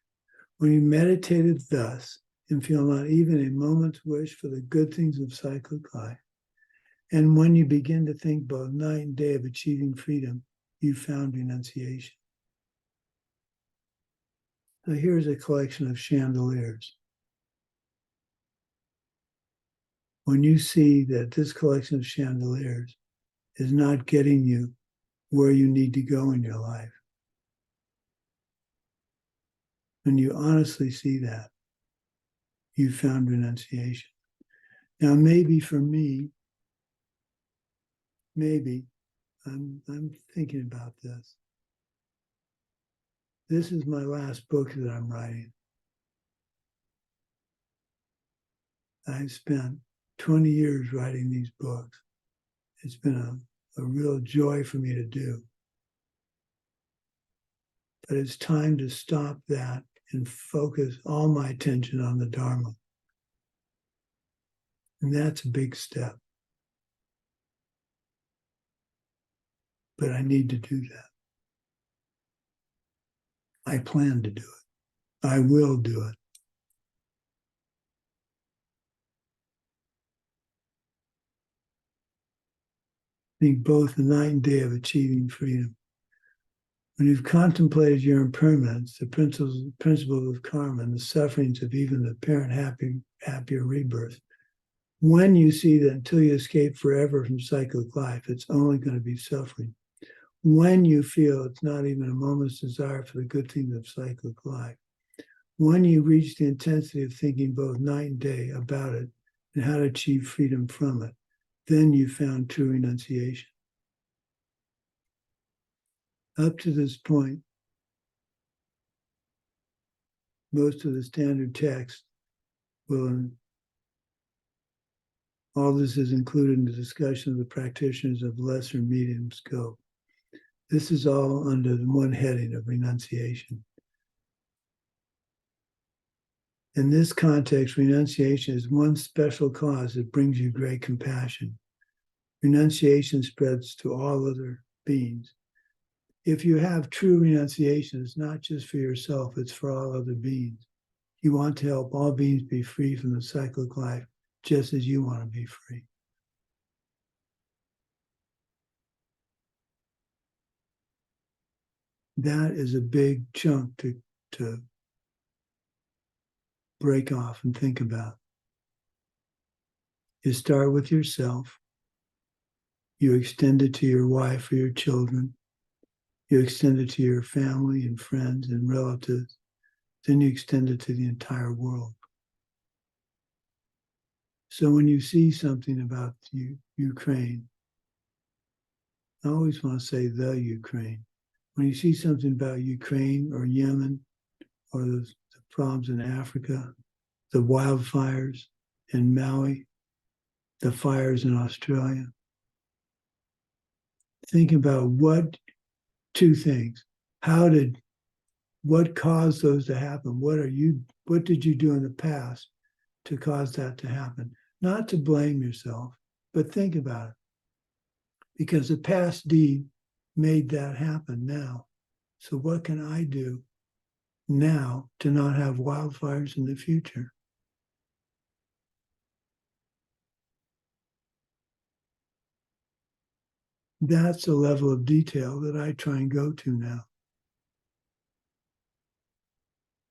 When you meditated thus and feel not even a moment's wish for the good things of cyclic life, and when you begin to think both night and day of achieving freedom, you found renunciation. So here's a collection of chandeliers. When you see that this collection of chandeliers is not getting you where you need to go in your life, when you honestly see that, you found renunciation. Now, maybe for me, maybe I'm thinking about this. This is my last book that I'm writing. I've spent 20 years writing these books. It's been a real joy for me to do. But it's time to stop that and focus all my attention on the Dharma. And that's a big step. But I need to do that. I plan to do it. I will do it. I think both the night and day of achieving freedom. When you've contemplated your impermanence, the principles of karma, and the sufferings of even the apparent happier rebirth, when you see that until you escape forever from cyclic life, it's only going to be suffering. When you feel it's not even a moment's desire for the good things of cyclic life, when you reach the intensity of thinking both night and day about it and how to achieve freedom from it, then you found true renunciation. Up to this point, most of the standard text all this is included in the discussion of the practitioners of lesser medium scope. This is all under the one heading of renunciation. In this context, renunciation is one special cause that brings you great compassion. Renunciation spreads to all other beings. If you have true renunciation, it's not just for yourself, it's for all other beings. You want to help all beings be free from the cyclic life, just as you want to be free. That is a big chunk to break off and think about. You start with yourself. You extend it to your wife or your children. You extend it to your family and friends and relatives. Then you extend it to the entire world. So when you see something about Ukraine, I always want to say the Ukraine. When you see something about Ukraine or Yemen or the problems in Africa, the wildfires in Maui, the fires in Australia, think about two things. What caused those to happen? What did you do in the past to cause that to happen? Not to blame yourself, but think about it. Because the past deed made that happen now. So what can I do now to not have wildfires in the future? That's the level of detail that I try and go to now.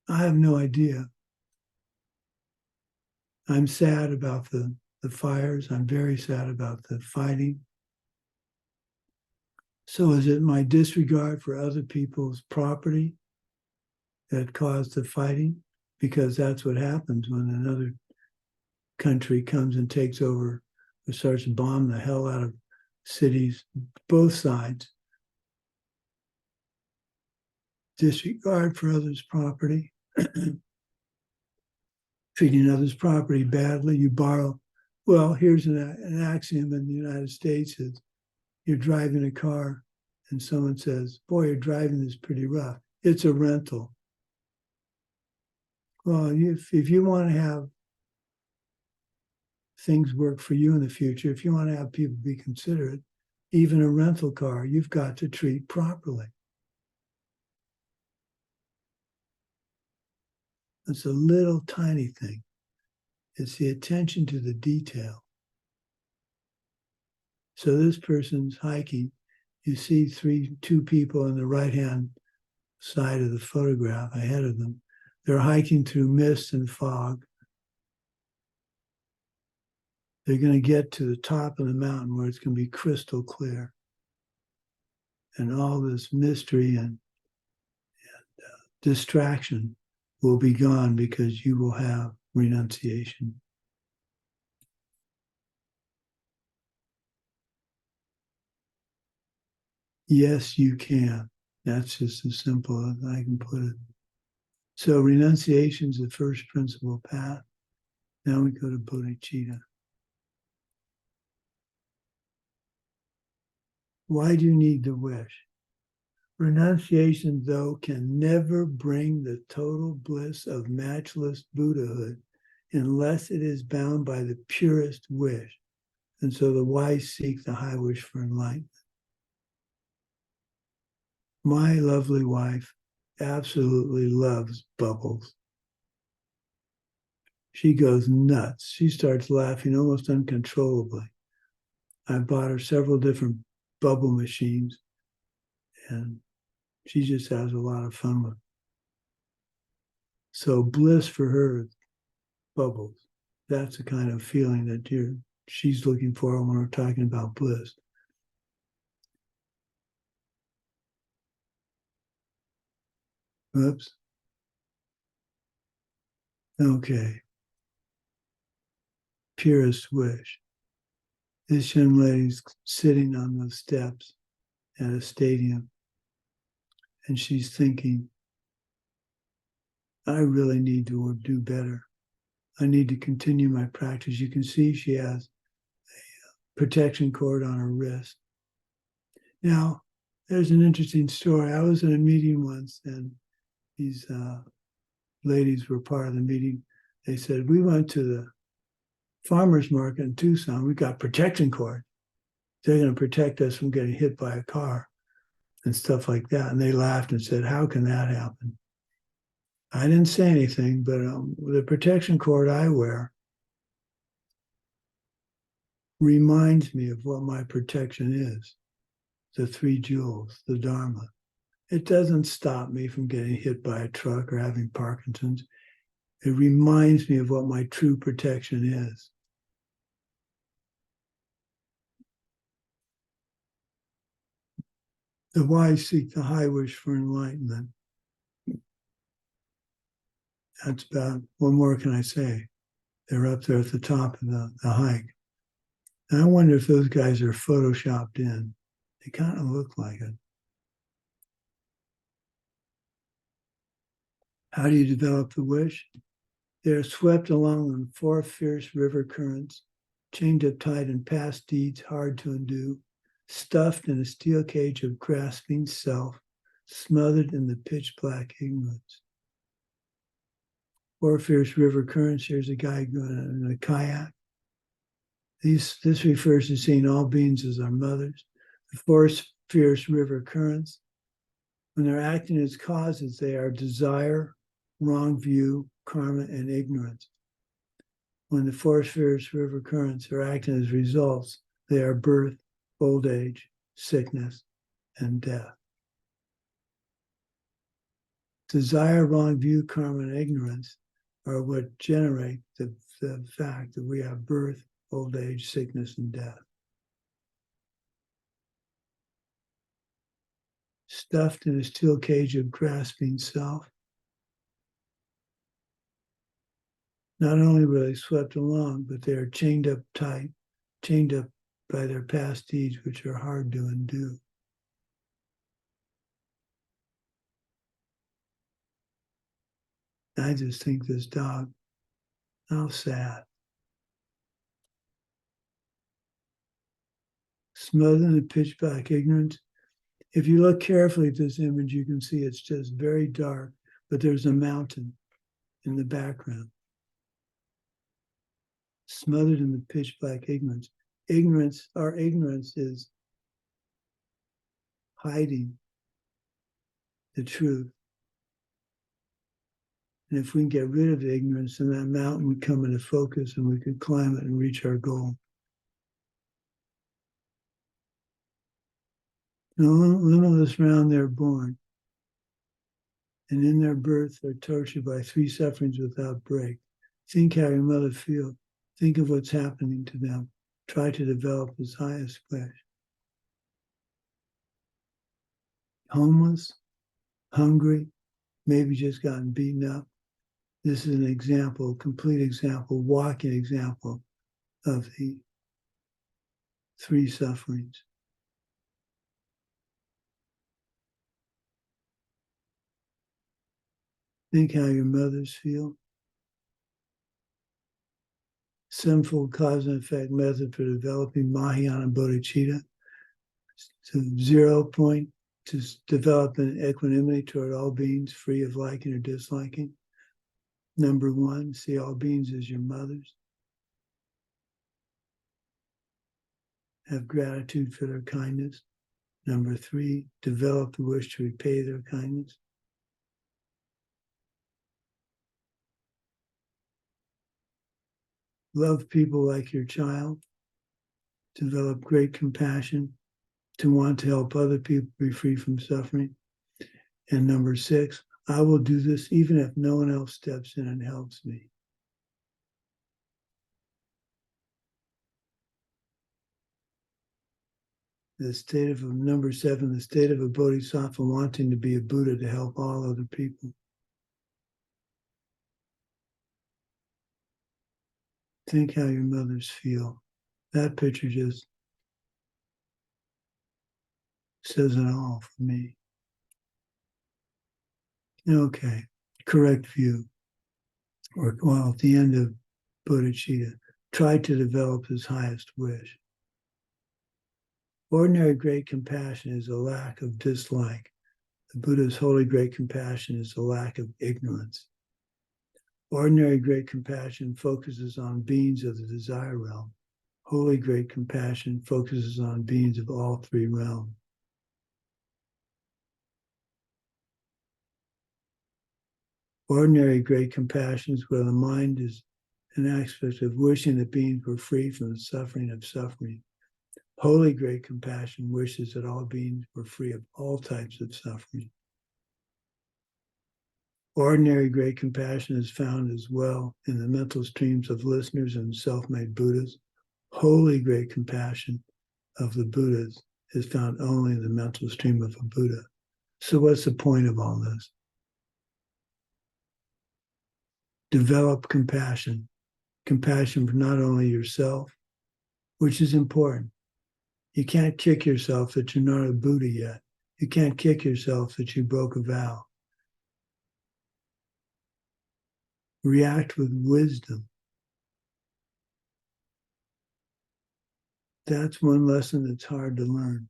I have no idea. I'm sad about the fires. I'm very sad about the fighting. So is it my disregard for other people's property that caused the fighting? Because that's what happens when another country comes and takes over or starts to bomb the hell out of cities, both sides. Disregard for others' property, treating others' property badly. You borrow. Well, here's an axiom in the United States is you're driving a car and someone says, boy, you're driving this pretty rough. It's a rental. Well, if you want to have things work for you in the future, if you want to have people be considerate, even a rental car, you've got to treat properly. It's a little tiny thing. It's the attention to the detail. So this person's hiking. You see two people on the right-hand side of the photograph ahead of them. They're hiking through mist and fog. They're going to get to the top of the mountain where it's going to be crystal clear. And all this mystery and distraction will be gone because you will have renunciation. Yes, you can. That's just as simple as I can put it. So renunciation is the first principle path. Now we go to bodhicitta. Why do you need the wish? Renunciation, though, can never bring the total bliss of matchless Buddhahood unless it is bound by the purest wish. And so the wise seek the high wish for enlightenment. My lovely wife absolutely loves bubbles. She goes nuts. She starts laughing almost uncontrollably. I bought her several different bubble machines, and she just has a lot of fun with it. So bliss for her, bubbles. That's the kind of feeling that she's looking for when we're talking about bliss. Oops. Okay. Purest wish. This young lady's sitting on the steps at a stadium, and she's thinking, I really need to do better. I need to continue my practice. You can see she has a protection cord on her wrist. Now, there's an interesting story. I was in a meeting once, and these ladies were part of the meeting. They said, we went to the farmer's market in Tucson. We got protection cord. They're going to protect us from getting hit by a car and stuff like that. And they laughed and said, how can that happen? I didn't say anything, but the protection cord I wear reminds me of what my protection is. The three jewels, the Dharma. It doesn't stop me from getting hit by a truck or having Parkinson's. It reminds me of what my true protection is. The wise seek the high wish for enlightenment. That's about, what more can I say? They're up there at the top of the hike. And I wonder if those guys are photoshopped in. They kind of look like it. How do you develop the wish? They are swept along on 4 fierce river currents, chained up tight in past deeds hard to undo, stuffed in a steel cage of grasping self, smothered in the pitch black ignorance. 4 fierce river currents. Here's a guy going in a kayak. This refers to seeing all beings as our mothers. The 4 fierce river currents, when they're acting as causes, they are desire, wrong view, karma, and ignorance. When the 4 fierce river currents are acting as results, they are birth, old age, sickness, and death. Desire, wrong view, karma, and ignorance are what generate the fact that we have birth, old age, sickness, and death. Stuffed in a steel cage of grasping self. Not only were they swept along, but they are chained up tight, chained up by their past deeds, which are hard to undo. I just think this dog, how sad. Smothered in the pitch black ignorance. If you look carefully at this image, you can see it's just very dark, but there's a mountain in the background. Smothered in the pitch black ignorance. Our ignorance is hiding the truth. And if we can get rid of the ignorance, then that mountain would come into focus and we could climb it and reach our goal. The limitless round they're born, and in their birth they're tortured by 3 sufferings without break. Think how your mother feels. Think of what's happening to them. Try to develop his highest wish. Homeless, hungry, maybe just gotten beaten up. This is an example, complete example, walking example of the 3 sufferings. Think how your mothers feel. Sevenfold cause and effect method for developing Mahayana bodhicitta. So 0 point to develop an equanimity toward all beings free of liking or disliking. Number 1, see all beings as your mothers. Have gratitude for their kindness. Number 3, develop the wish to repay their kindness. Love people like your child. Develop great compassion to want to help other people be free from suffering. And number 6, I will do this even if no one else steps in and helps me. The state of number 7, the state of a bodhisattva wanting to be a Buddha to help all other people. Think how your mothers feel. That picture just says it all for me. Okay, correct view. Or, well, at the end of bodhicitta, try to develop his highest wish. Ordinary great compassion is a lack of dislike. The Buddha's holy great compassion is a lack of ignorance. Ordinary great compassion focuses on beings of the desire realm. Holy great compassion focuses on beings of all 3 realms. Ordinary great compassion is where the mind is an aspect of wishing that beings were free from the suffering of suffering. Holy great compassion wishes that all beings were free of all types of suffering. Ordinary great compassion is found as well in the mental streams of listeners and self-made Buddhas. Holy great compassion of the Buddhas is found only in the mental stream of a Buddha. So what's the point of all this? Develop compassion. Compassion for not only yourself, which is important. You can't kick yourself that you're not a Buddha yet. You can't kick yourself that you broke a vow. React with wisdom. That's one lesson that's hard to learn.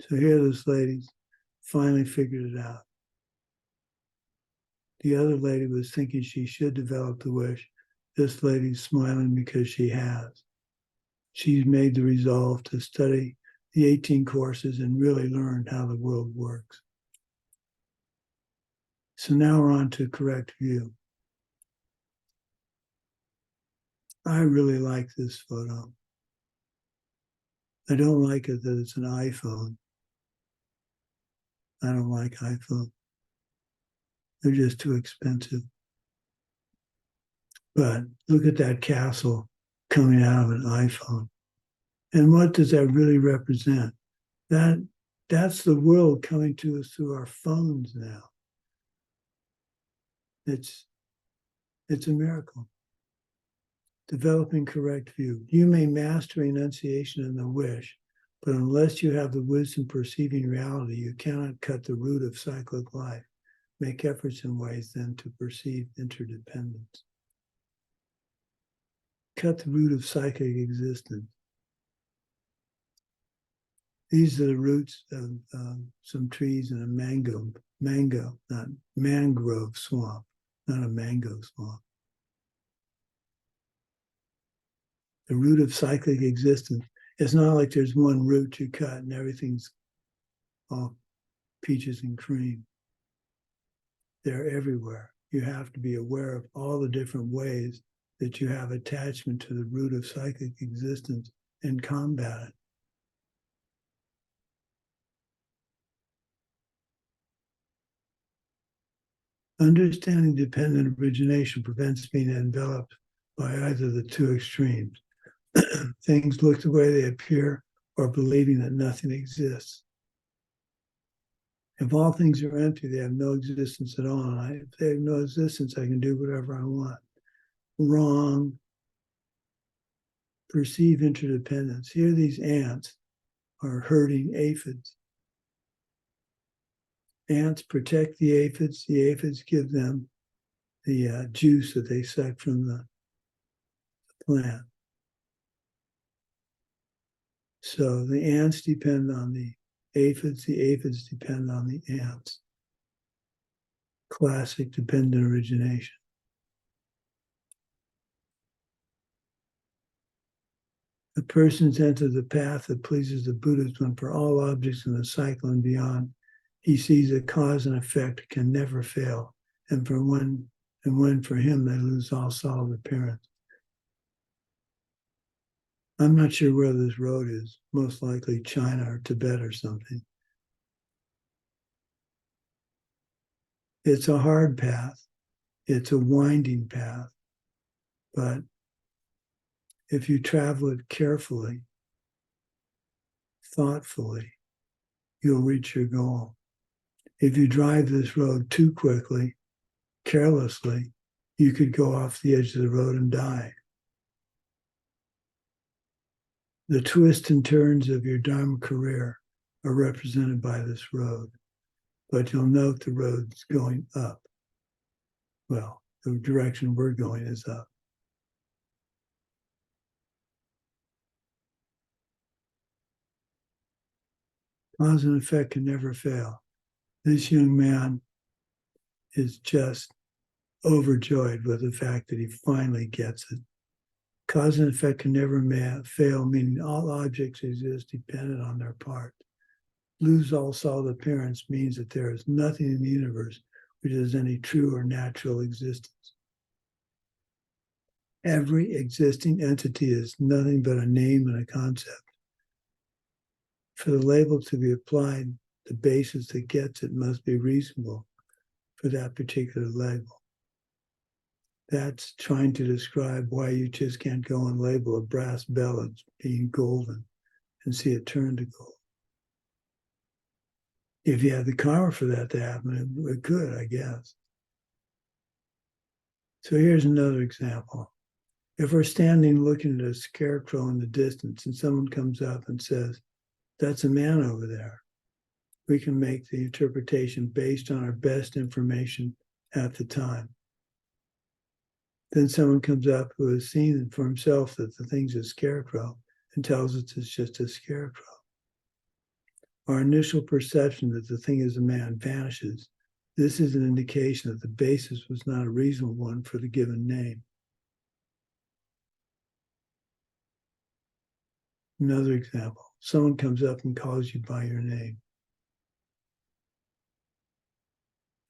So here this lady finally figured it out. The other lady was thinking she should develop the wish. This lady's smiling because she has. She's made the resolve to study the 18 courses and really learn how the world works. So now we're on to correct view. I really like this photo. I don't like it that it's an iPhone. I don't like iPhone. They're just too expensive. But look at that castle coming out of an iPhone. And what does that really represent? That's the world coming to us through our phones now. It's a miracle. Developing correct view. You may master enunciation and the wish, but unless you have the wisdom perceiving reality, you cannot cut the root of cyclic life. Make efforts in ways then to perceive interdependence. Cut the root of psychic existence. These are the roots of some trees in a mangrove swamp, not a mango swamp. The root of cyclic existence. It's not like there's one root you cut and everything's all peaches and cream. They're everywhere. You have to be aware of all the different ways that you have attachment to the root of psychic existence and combat it. Understanding dependent origination prevents being enveloped by either the two extremes. Things look the way they appear or believing that nothing exists. If all things are empty, they have no existence at all. If they have no existence, I can do whatever I want. Wrong. Perceive interdependence. Here these ants are herding aphids. Ants protect the aphids. The aphids give them the juice that they suck from the plant. So the ants depend on the aphids depend on the ants. Classic dependent origination. The persons enter the path that pleases the Buddhist when for all objects in the cycle and beyond, he sees that cause and effect can never fail, and when for him they lose all solid appearance. I'm not sure where this road is, most likely China or Tibet or something. It's a hard path. It's a winding path. But if you travel it carefully, thoughtfully, you'll reach your goal. If you drive this road too quickly, carelessly, you could go off the edge of the road and die. The twists and turns of your Dharma career are represented by this road, but you'll note the road's going up. Well, the direction we're going is up. Cause and effect can never fail. This young man is just overjoyed with the fact that he finally gets it. Cause and effect can never fail, meaning all objects exist dependent on their part. Lose all solid appearance means that there is nothing in the universe which has any true or natural existence. Every existing entity is nothing but a name and a concept. For the label to be applied, the basis that gets it must be reasonable for that particular label. That's trying to describe why you just can't go and label a brass bell as being golden and see it turn to gold. If you have the karma for that to happen, it could, I guess. So here's another example. If we're standing looking at a scarecrow in the distance and someone comes up and says, that's a man over there, we can make the interpretation based on our best information at the time. Then someone comes up who has seen for himself that the thing's a scarecrow and tells us it's just a scarecrow. Our initial perception that the thing is a man vanishes. This is an indication that the basis was not a reasonable one for the given name. Another example, someone comes up and calls you by your name.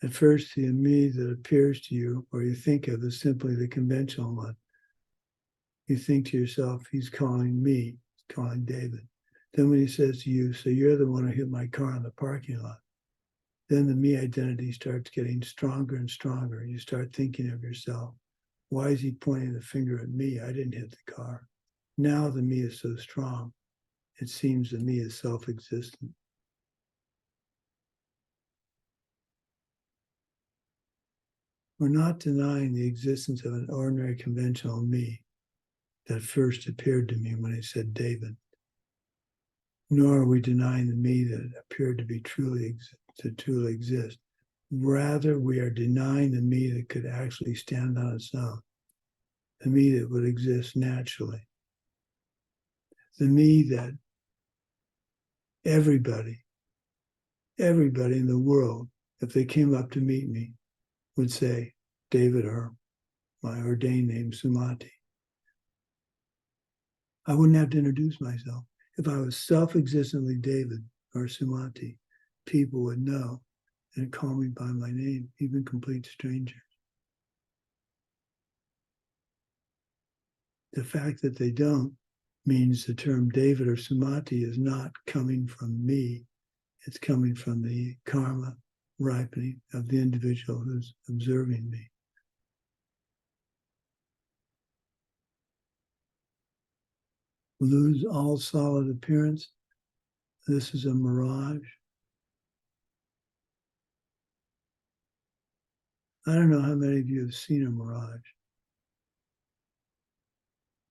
At first, the me that appears to you or you think of is simply the conventional one. You think to yourself, he's calling me, he's calling David. Then when he says to you, so you're the one who hit my car in the parking lot, then the me identity starts getting stronger and stronger. You start thinking of yourself, why is he pointing the finger at me? I didn't hit the car. Now the me is so strong, it seems the me is self-existent. We're not denying the existence of an ordinary conventional me that first appeared to me when he said David, nor are we denying the me that appeared to truly exist. Rather, we are denying the me that could actually stand on its own, the me that would exist naturally, the me that everybody in the world, if they came up to meet me, would say, David, or my ordained name, Sumati. I wouldn't have to introduce myself. If I was self-existently David or Sumati, people would know and call me by my name, even complete strangers. The fact that they don't means the term David or Sumati is not coming from me. It's coming from the karma ripening of the individual who's observing me. Lose all solid appearance. This is a mirage. I don't know how many of you have seen a mirage.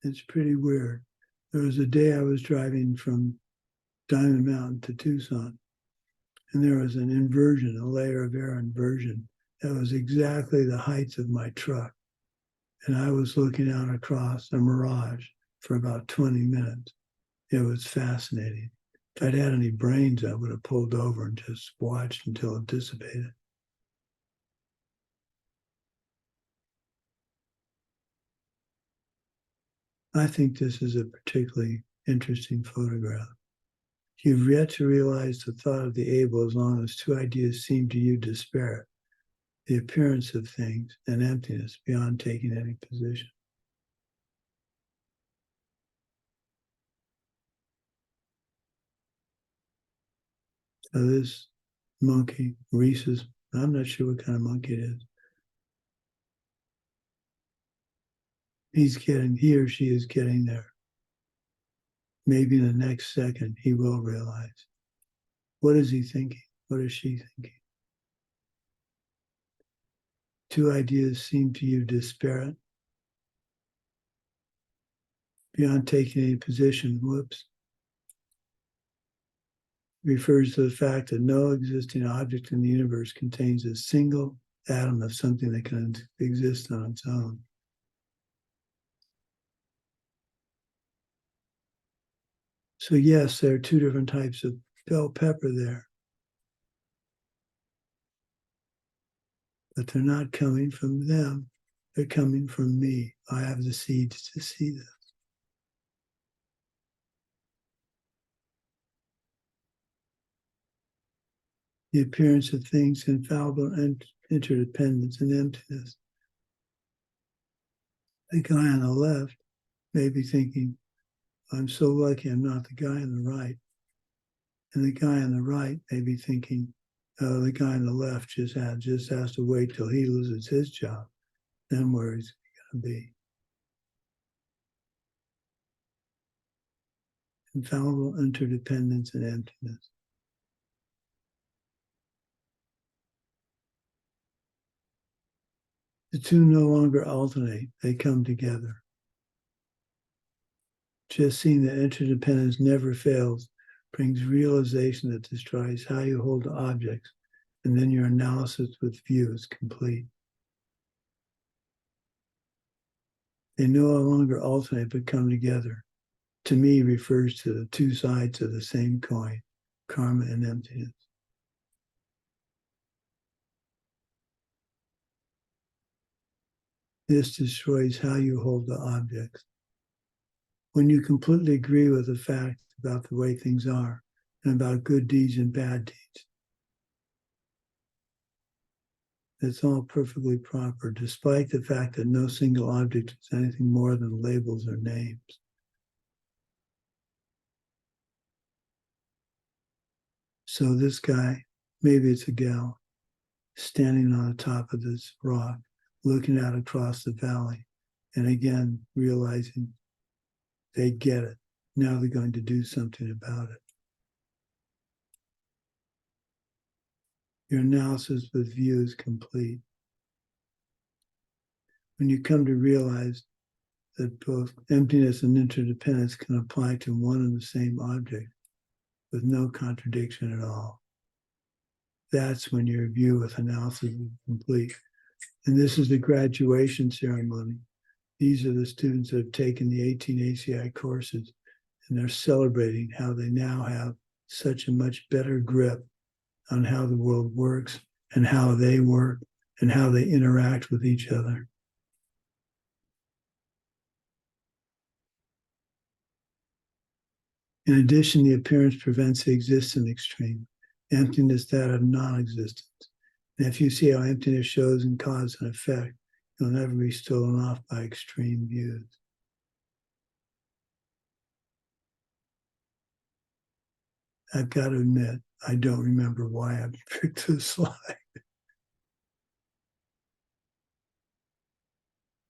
It's pretty weird. There was a day I was driving from Diamond Mountain to Tucson, and there was an inversion, a layer of air inversion that was exactly the height of my truck. And I was looking out across a mirage for about 20 minutes. It was fascinating. If I'd had any brains, I would have pulled over and just watched until it dissipated. I think this is a particularly interesting photograph. You've yet to realize the thought of the able as long as two ideas seem to you disparate, the appearance of things and emptiness beyond taking any position. So this monkey, Rhesus, I'm not sure what kind of monkey it is. He or she is getting there. Maybe in the next second, he will realize. What is he thinking? What is she thinking? Two ideas seem to you disparate. Beyond taking any position, refers to the fact that no existing object in the universe contains a single atom of something that can exist on its own. So yes, there are two different types of bell pepper there. But they're not coming from them. They're coming from me. I have the seeds to see this. The appearance of things, infallible and interdependence and emptiness. The guy on the left may be thinking, I'm so lucky I'm not the guy on the right. And the guy on the right may be thinking, oh, the guy on the left just has to wait till he loses his job. Then where is he going to be? infallible interdependence and emptiness. The two no longer alternate, they come together. Just seeing that interdependence never fails brings realization that destroys how you hold the objects, and then your analysis with view is complete. They no longer alternate but come together. To me, refers to the two sides of the same coin, karma and emptiness. This destroys how you hold the objects. When you completely agree with the fact about the way things are and about good deeds and bad deeds, it's all perfectly proper, despite the fact that no single object is anything more than labels or names. So this guy, maybe it's a gal, standing on the top of this rock, looking out across the valley, and again, realizing they get it. Now they're going to do something about it. Your analysis with view is complete. When you come to realize that both emptiness and interdependence can apply to one and the same object with no contradiction at all, that's when your view with analysis is complete. And this is the graduation ceremony. These are the students that have taken the 18 ACI courses, and they're celebrating how they now have such a much better grip on how the world works and how they work and how they interact with each other. In addition, the appearance prevents the existent extreme, emptiness that of non-existence. And if you see how emptiness shows in cause and effect, you'll never be stolen off by extreme views. I've got to admit, I don't remember why I picked this slide.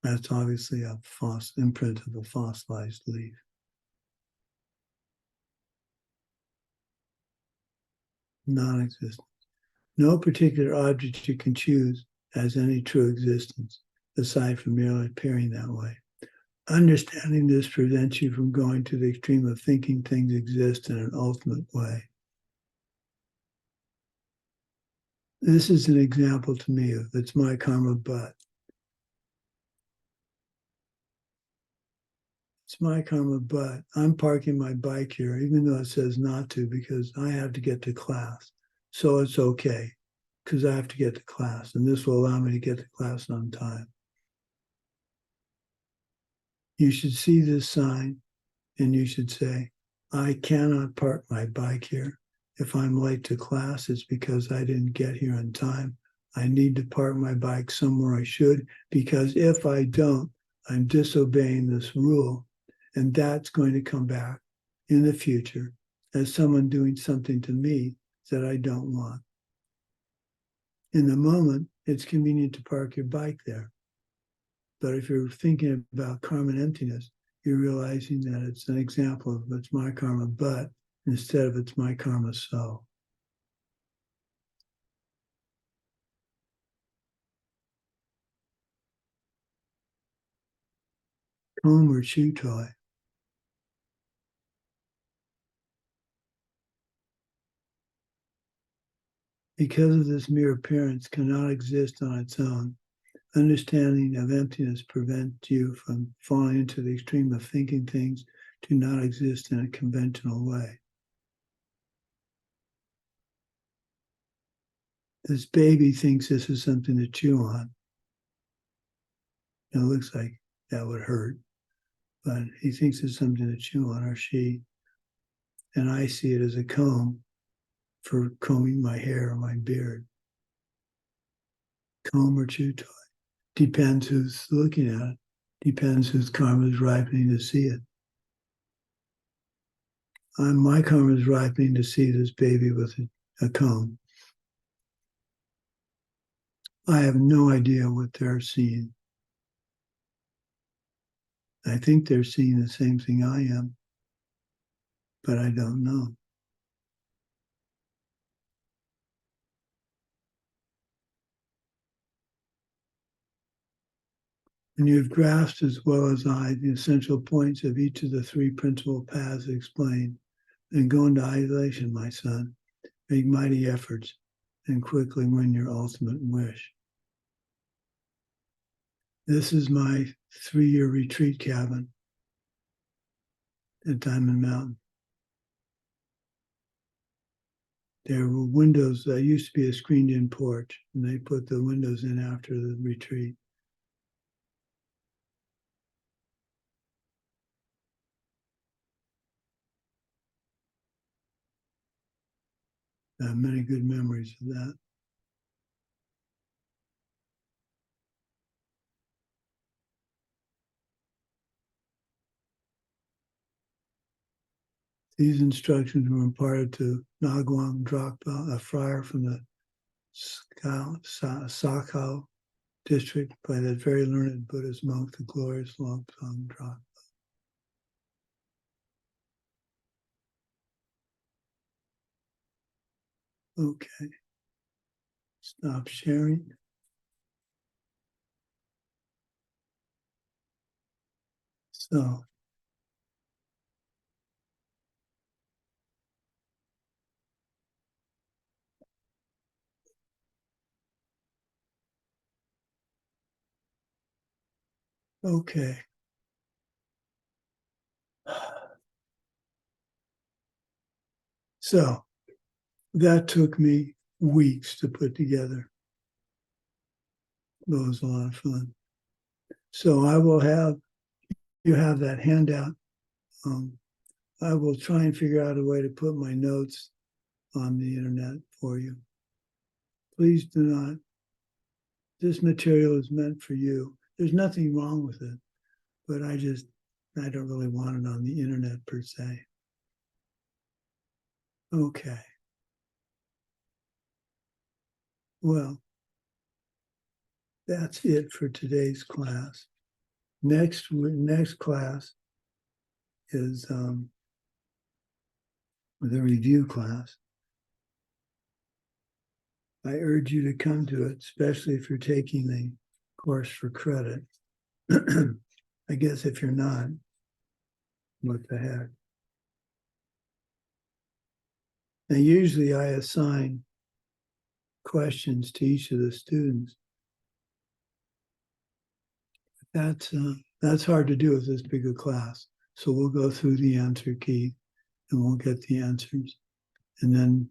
That's obviously a imprint of a fossilized leaf. Non-existent. No particular object you can choose has any true existence, aside from merely appearing that way. Understanding this prevents you from going to the extreme of thinking things exist in an ultimate way. This is an example to me of it's my karma, but. It's my karma, but I'm parking my bike here, even though it says not to, because I have to get to class. So it's okay, because I have to get to class, and this will allow me to get to class on time. You should see this sign, and you should say, I cannot park my bike here. If I'm late to class, it's because I didn't get here on time. I need to park my bike somewhere I should, because if I don't, I'm disobeying this rule. And that's going to come back in the future as someone doing something to me that I don't want. In the moment, it's convenient to park your bike there. But if you're thinking about karma and emptiness, you're realizing that it's an example of it's my karma, but instead of it's my karma, so. Comb or chew toy. Because of this mere appearance cannot exist on its own, understanding of emptiness prevents you from falling into the extreme of thinking things do not exist in a conventional way. This baby thinks this is something to chew on. It looks like that would hurt, but he thinks it's something to chew on, or she. And I see it as a comb for combing my hair or my beard. Comb or chew toy. Depends who's looking at it. Depends whose karma is ripening to see it. My karma is ripening to see this baby with a comb. I have no idea what they're seeing. I think they're seeing the same thing I am. but I don't know. And you've grasped as well as I the essential points of each of the three principal paths explained. Then go into isolation, my son. Make mighty efforts and quickly win your ultimate wish. This is my 3-year retreat cabin at Diamond Mountain. There were windows. That used to be a screened-in porch, and they put the windows in after the retreat. I have many good memories of that. These instructions were imparted to Ngawang Drakpa, a friar from the Sakau district, by that very learned Buddhist monk, the glorious Lobsang Drakpa. Okay, stop sharing. So, okay. So that took me weeks to put together. It was a lot of fun. So I will have, you have that handout. I will try and figure out a way to put my notes on the internet for you. Please do not, this material is meant for you. There's nothing wrong with it, but I don't really want it on the internet per se. Okay. Well, that's it for today's class. Next class is the review class. I urge you to come to it, especially if you're taking the course for credit. I guess if you're not, what the heck. Now, usually I assign questions to each of the students. That's hard to do with this big a class. So we'll go through the answer key and we'll get the answers. And then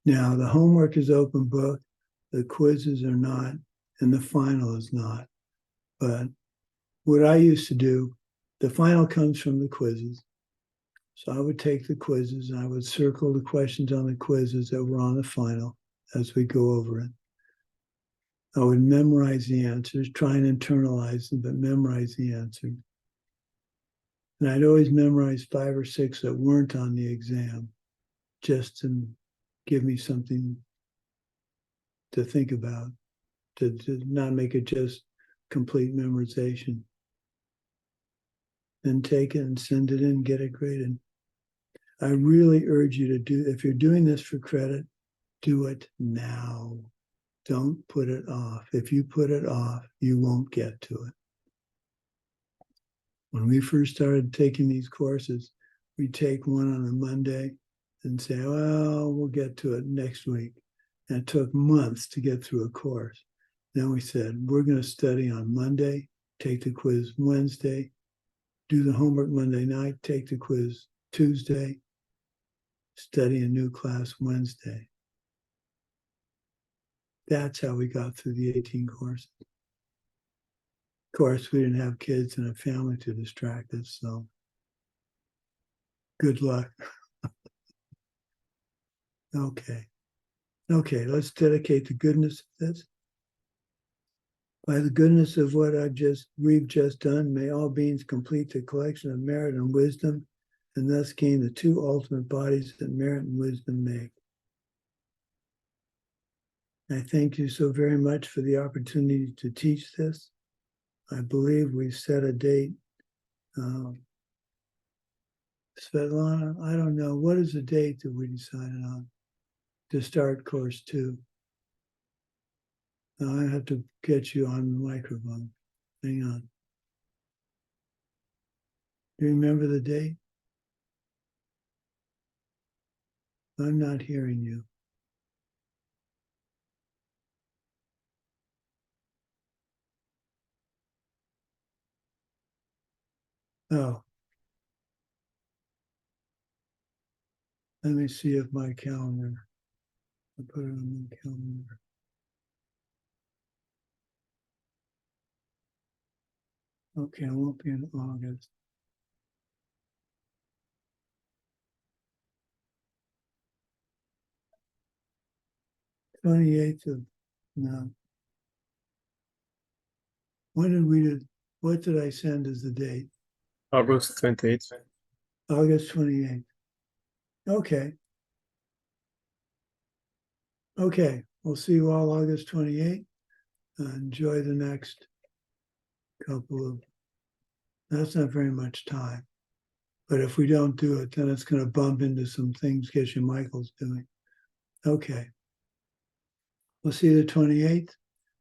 now the homework is open book, the quizzes are not, and the final is not. But what I used to do, the final comes from the quizzes. So I would take the quizzes and I would circle the questions on the quizzes that were on the final as we go over it. I would memorize the answers, try and internalize them, but memorize the answers. And I'd always memorize 5 or 6 that weren't on the exam, just to give me something to think about, to not make it just complete memorization. Then take it and send it in, get it graded. I really urge you to do, if you're doing this for credit, do it now. Don't put it off. If you put it off, you won't get to it. When we first started taking these courses, we'd take one on a Monday and say, well, we'll get to it next week. And it took months to get through a course. Then we said, we're going to study on Monday, take the quiz Wednesday, do the homework Monday night, take the quiz Tuesday, study a new class Wednesday. That's how we got through the 18 courses. Of course, we didn't have kids and a family to distract us, so good luck. Okay, let's dedicate the goodness of this. By the goodness of what we've just done, may all beings complete the collection of merit and wisdom, and thus gain the 2 ultimate bodies that merit and wisdom make. I thank you so very much for the opportunity to teach this. I believe we've set a date Svetlana, I don't know. What is the date that we decided on to start course 2? Now I have to get you on the microphone. Hang on. Do you remember the date? I'm not hearing you. Oh. Let me see if my calendar, I'll put it on my calendar. Okay, it won't be in August. No. What did I send as the date? August 28th. August 28th. Okay. Okay, we'll see you all August 28th. Enjoy the next couple of, that's not very much time. But if we don't do it, then it's going to bump into some things Geshe Michael's doing. Okay. We'll see you the 28th.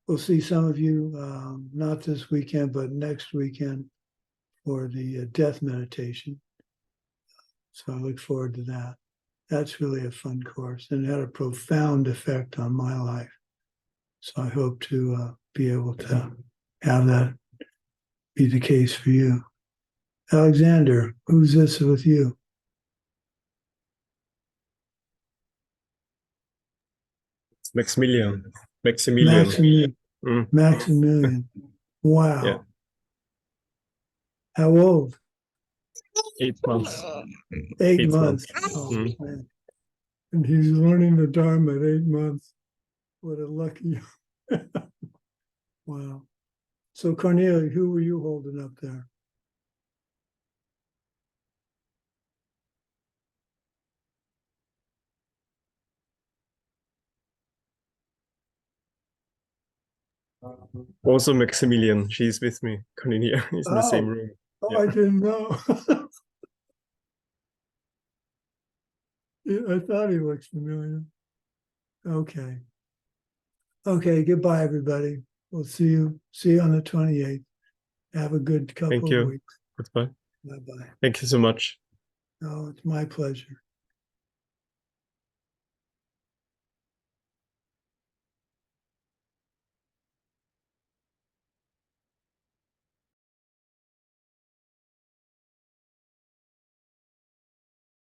We'll see some of you, not this weekend, but next weekend for the death meditation. So I look forward to that. That's really a fun course and it had a profound effect on my life. So I hope to be able to have that be the case for you. Alexander, who's this with you? It's Maximilian. Maximilian. Maximilian. Wow. Yeah. How old? 8 months. 8 months. Oh, man. And he's learning the Dharma at 8 months. What a lucky. Wow. So Cornelia, who were you holding up there? Also Maximilian. She's with me. Cornelia is in the same room. Oh, Yeah. I didn't know. I thought he looked familiar. Okay. Okay, goodbye, everybody. We'll see you on the 28th. Have a good couple Thank of you. weeks. Goodbye. Bye-bye. Thank you so much. Oh, it's my pleasure.